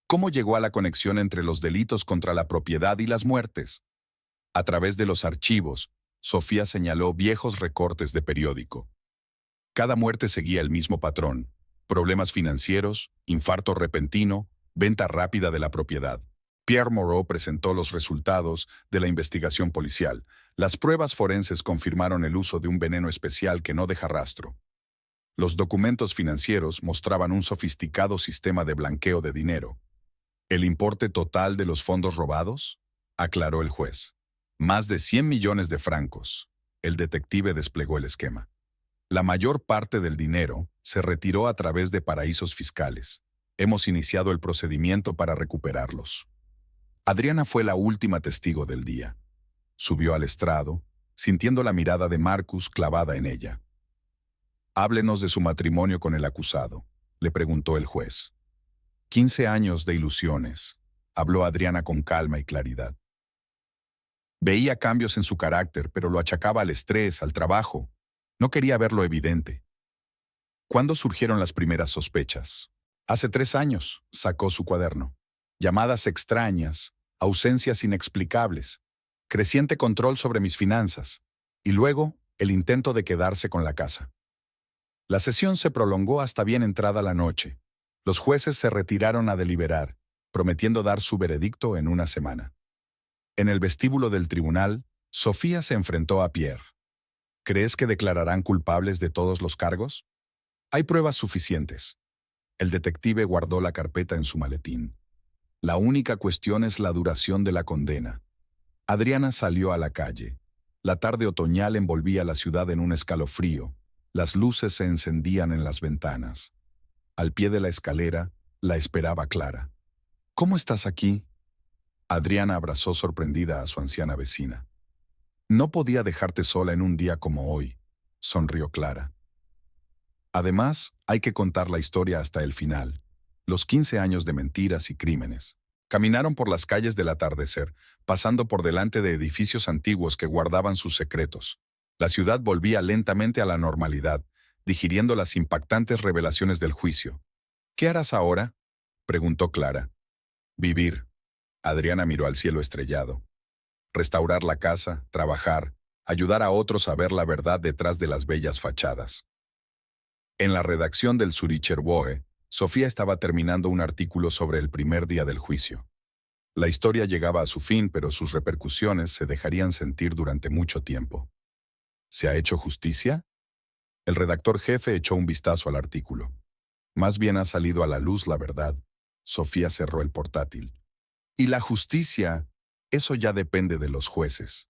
¿Cómo llegó a la conexión entre los delitos contra la propiedad y las muertes? A través de los archivos, Sofía señaló viejos recortes de periódico. Cada muerte seguía el mismo patrón: problemas financieros, infarto repentino, venta rápida de la propiedad. Pierre Moreau presentó los resultados de la investigación policial. Las pruebas forenses confirmaron el uso de un veneno especial que no deja rastro. Los documentos financieros mostraban un sofisticado sistema de blanqueo de dinero. ¿El importe total de los fondos robados? Aclaró el juez. Más de 100 millones de francos. El detective desplegó el esquema. La mayor parte del dinero se retiró a través de paraísos fiscales. Hemos iniciado el procedimiento para recuperarlos. Adriana fue la última testigo del día. Subió al estrado, sintiendo la mirada de Marcus clavada en ella. «Háblenos de su matrimonio con el acusado», le preguntó el juez. 15 años de ilusiones, habló Adriana con calma y claridad. Veía cambios en su carácter, pero lo achacaba al estrés, al trabajo. No quería verlo evidente. ¿Cuándo surgieron las primeras sospechas? Hace 3 años, sacó su cuaderno. Llamadas extrañas, ausencias inexplicables, creciente control sobre mis finanzas, y luego el intento de quedarse con la casa. La sesión se prolongó hasta bien entrada la noche. Los jueces se retiraron a deliberar, prometiendo dar su veredicto en una semana. En el vestíbulo del tribunal, Sofía se enfrentó a Pierre. ¿Crees que declararán culpables de todos los cargos? Hay pruebas suficientes. El detective guardó la carpeta en su maletín. La única cuestión es la duración de la condena. Adriana salió a la calle. La tarde otoñal envolvía la ciudad en un escalofrío. Las luces se encendían en las ventanas. Al pie de la escalera, la esperaba Clara. «¿Cómo estás aquí?» Adriana abrazó sorprendida a su anciana vecina. «No podía dejarte sola en un día como hoy», sonrió Clara. «Además, hay que contar la historia hasta el final. Los 15 años de mentiras y crímenes». Caminaron por las calles del atardecer, pasando por delante de edificios antiguos que guardaban sus secretos. La ciudad volvía lentamente a la normalidad, digiriendo las impactantes revelaciones del juicio. «¿Qué harás ahora?», preguntó Clara. «Vivir». Adriana miró al cielo estrellado. «Restaurar la casa, trabajar, ayudar a otros a ver la verdad detrás de las bellas fachadas». En la redacción del Zürcher Woche, Sofía estaba terminando un artículo sobre el primer día del juicio. La historia llegaba a su fin, pero sus repercusiones se dejarían sentir durante mucho tiempo. ¿Se ha hecho justicia? El redactor jefe echó un vistazo al artículo. Más bien ha salido a la luz la verdad. Sofía cerró el portátil. Y la justicia, eso ya depende de los jueces.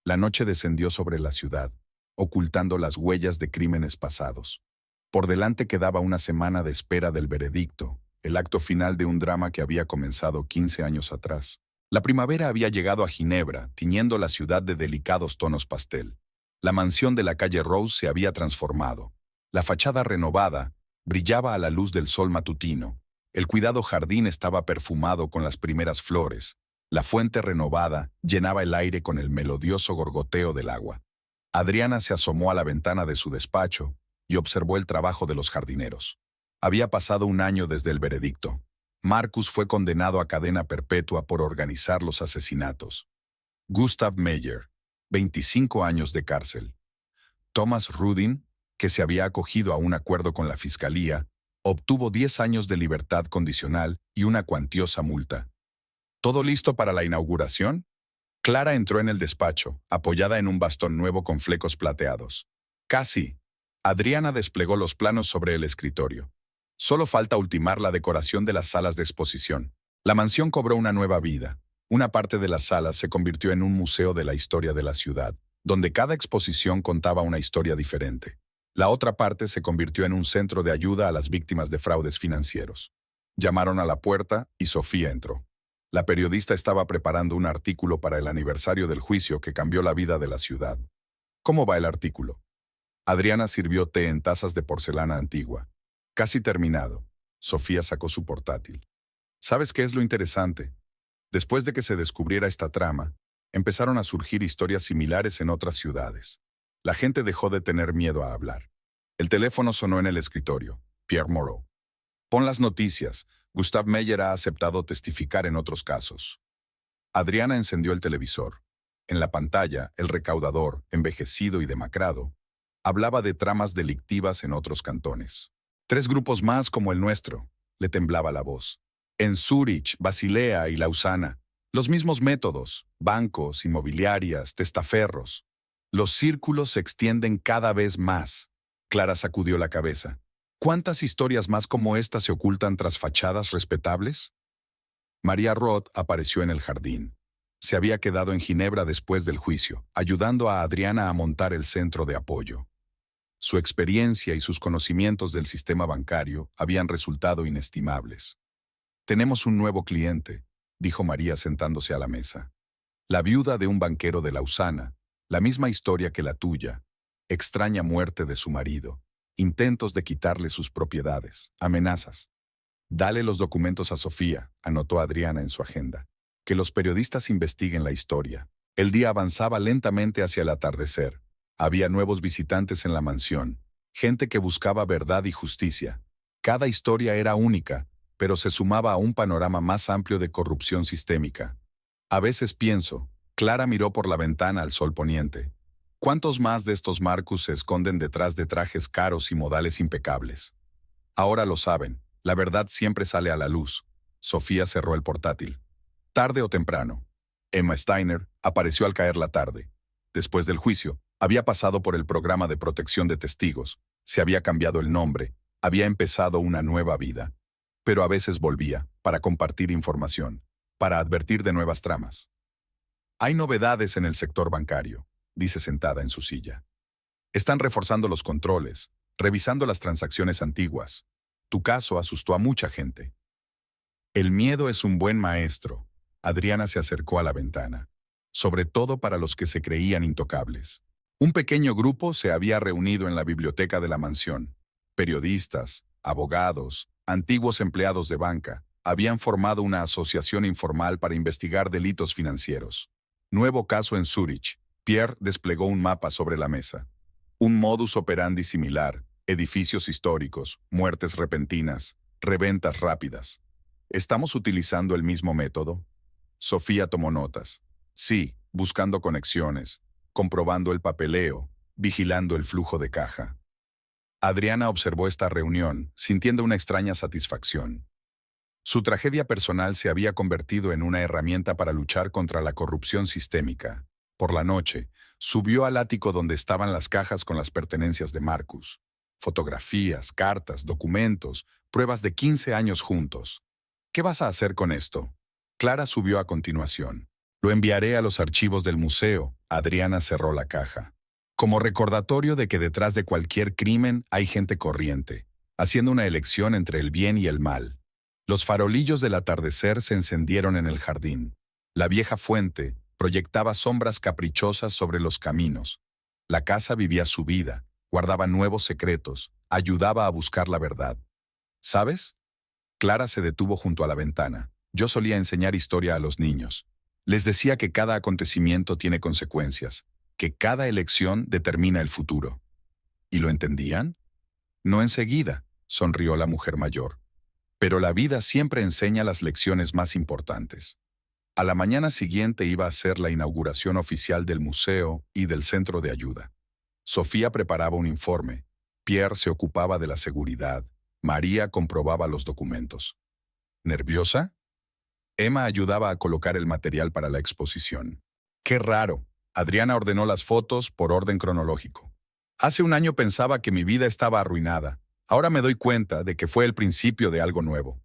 La noche descendió sobre la ciudad, ocultando las huellas de crímenes pasados. Por delante quedaba una semana de espera del veredicto, el acto final de un drama que había comenzado 15 años atrás. La primavera había llegado a Ginebra, tiñendo la ciudad de delicados tonos pastel. La mansión de la calle Rose se había transformado. La fachada renovada brillaba a la luz del sol matutino. El cuidado jardín estaba perfumado con las primeras flores. La fuente renovada llenaba el aire con el melodioso gorgoteo del agua. Adriana se asomó a la ventana de su despacho y observó el trabajo de los jardineros. Había pasado un año desde el veredicto. Marcus fue condenado a cadena perpetua por organizar los asesinatos. Gustav Meyer, 25 años de cárcel. Thomas Rudin, que se había acogido a un acuerdo con la fiscalía, obtuvo 10 años de libertad condicional y una cuantiosa multa. ¿Todo listo para la inauguración? Clara entró en el despacho, apoyada en un bastón nuevo con flecos plateados. Casi. Adriana desplegó los planos sobre el escritorio. Solo falta ultimar la decoración de las salas de exposición. La mansión cobró una nueva vida. Una parte de las salas se convirtió en un museo de la historia de la ciudad, donde cada exposición contaba una historia diferente. La otra parte se convirtió en un centro de ayuda a las víctimas de fraudes financieros. Llamaron a la puerta y Sofía entró. La periodista estaba preparando un artículo para el aniversario del juicio que cambió la vida de la ciudad. ¿Cómo va el artículo? Adriana sirvió té en tazas de porcelana antigua. Casi terminado. Sofía sacó su portátil. ¿Sabes qué es lo interesante? Después de que se descubriera esta trama, empezaron a surgir historias similares en otras ciudades. La gente dejó de tener miedo a hablar. El teléfono sonó en el escritorio. Pierre Moreau. Pon las noticias. Gustav Meyer ha aceptado testificar en otros casos. Adriana encendió el televisor. En la pantalla, el recaudador, envejecido y demacrado, hablaba de tramas delictivas en otros cantones. 3 grupos más como el nuestro, le temblaba la voz. En Zúrich, Basilea y Lausana, Los mismos métodos, bancos, inmobiliarias, testaferros. Los círculos se extienden cada vez más. Clara sacudió la cabeza. ¿Cuántas historias más como esta se ocultan tras fachadas respetables? María Roth apareció en el jardín. Se había quedado en Ginebra después del juicio, ayudando a Adriana a montar el centro de apoyo. Su experiencia y sus conocimientos del sistema bancario habían resultado inestimables. «Tenemos un nuevo cliente», dijo María sentándose a la mesa. «La viuda de un banquero de Lausana, la misma historia que la tuya, extraña muerte de su marido, intentos de quitarle sus propiedades, amenazas. Dale los documentos a Sofía», anotó Adriana en su agenda. «Que los periodistas investiguen la historia». El día avanzaba lentamente hacia el atardecer. Había nuevos visitantes en la mansión, gente que buscaba verdad y justicia. Cada historia era única, pero se sumaba a un panorama más amplio de corrupción sistémica. A veces pienso, Clara miró por la ventana al sol poniente. ¿Cuántos más de estos Marcus se esconden detrás de trajes caros y modales impecables? Ahora lo saben, la verdad siempre sale a la luz. Sofía cerró el portátil. Tarde o temprano. Emma Steiner apareció al caer la tarde. Después del juicio, había pasado por el programa de protección de testigos, se había cambiado el nombre, había empezado una nueva vida. Pero a veces volvía, para compartir información, para advertir de nuevas tramas. «Hay novedades en el sector bancario», dice sentada en su silla. «Están reforzando los controles, revisando las transacciones antiguas. Tu caso asustó a mucha gente». «El miedo es un buen maestro». Adriana se acercó a la ventana. «Sobre todo para los que se creían intocables». Un pequeño grupo se había reunido en la biblioteca de la mansión. Periodistas, abogados, antiguos empleados de banca, habían formado una asociación informal para investigar delitos financieros. Nuevo caso en Zúrich. Pierre desplegó un mapa sobre la mesa. Un modus operandi similar, edificios históricos, muertes repentinas, reventas rápidas. ¿Estamos utilizando el mismo método? Sofía tomó notas. Sí, buscando conexiones, comprobando el papeleo, vigilando el flujo de caja. Adriana observó esta reunión, sintiendo una extraña satisfacción. Su tragedia personal se había convertido en una herramienta para luchar contra la corrupción sistémica. Por la noche, subió al ático donde estaban las cajas con las pertenencias de Marcus. Fotografías, cartas, documentos, pruebas de 15 años juntos. ¿Qué vas a hacer con esto? Clara subió a continuación. Lo enviaré a los archivos del museo. Adriana cerró la caja. Como recordatorio de que detrás de cualquier crimen hay gente corriente, haciendo una elección entre el bien y el mal. Los farolillos del atardecer se encendieron en el jardín. La vieja fuente proyectaba sombras caprichosas sobre los caminos. La casa vivía su vida, guardaba nuevos secretos, ayudaba a buscar la verdad. ¿Sabes? Clara se detuvo junto a la ventana. Yo solía enseñar historia a los niños. Les decía que cada acontecimiento tiene consecuencias, que cada elección determina el futuro. ¿Y lo entendían? No enseguida, sonrió la mujer mayor. Pero la vida siempre enseña las lecciones más importantes. A la mañana siguiente iba a ser la inauguración oficial del museo y del centro de ayuda. Sofía preparaba un informe, Pierre se ocupaba de la seguridad, María comprobaba los documentos. ¿Nerviosa? Emma ayudaba a colocar el material para la exposición. ¡Qué raro! Adriana ordenó las fotos por orden cronológico. Hace un año pensaba que mi vida estaba arruinada. Ahora me doy cuenta de que fue el principio de algo nuevo.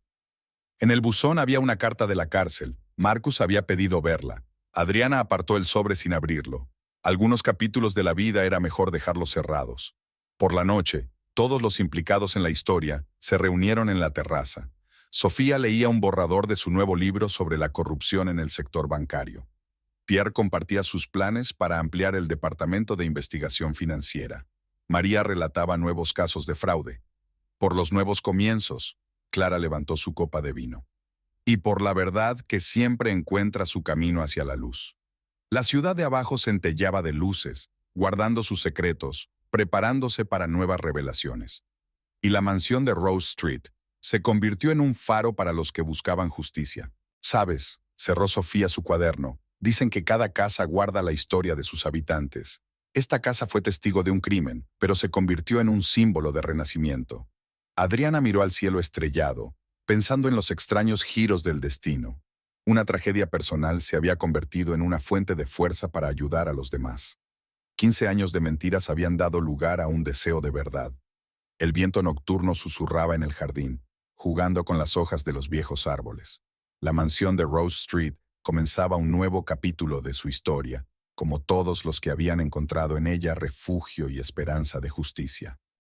En el buzón había una carta de la cárcel. Marcus había pedido verla. Adriana apartó el sobre sin abrirlo. Algunos capítulos de la vida era mejor dejarlos cerrados. Por la noche, todos los implicados en la historia se reunieron en la terraza. Sofía leía un borrador de su nuevo libro sobre la corrupción en el sector bancario. Pierre compartía sus planes para ampliar el departamento de investigación financiera. María relataba nuevos casos de fraude. Por los nuevos comienzos, Clara levantó su copa de vino. Y por la verdad que siempre encuentra su camino hacia la luz. La ciudad de abajo centelleaba de luces, guardando sus secretos, preparándose para nuevas revelaciones. Y la mansión de Rose Street se convirtió en un faro para los que buscaban justicia. «Sabes», cerró Sofía su cuaderno, «dicen que cada casa guarda la historia de sus habitantes. Esta casa fue testigo de un crimen, pero se convirtió en un símbolo de renacimiento». Adriana miró al cielo estrellado, pensando en los extraños giros del destino. Una tragedia personal se había convertido en una fuente de fuerza para ayudar a los demás. 15 años de mentiras habían dado lugar a un deseo de verdad. El viento nocturno susurraba en el jardín, jugando con las hojas de los viejos árboles. La mansión de Rose Street comenzaba un nuevo capítulo de su historia, como todos los que habían encontrado en ella refugio y esperanza de justicia.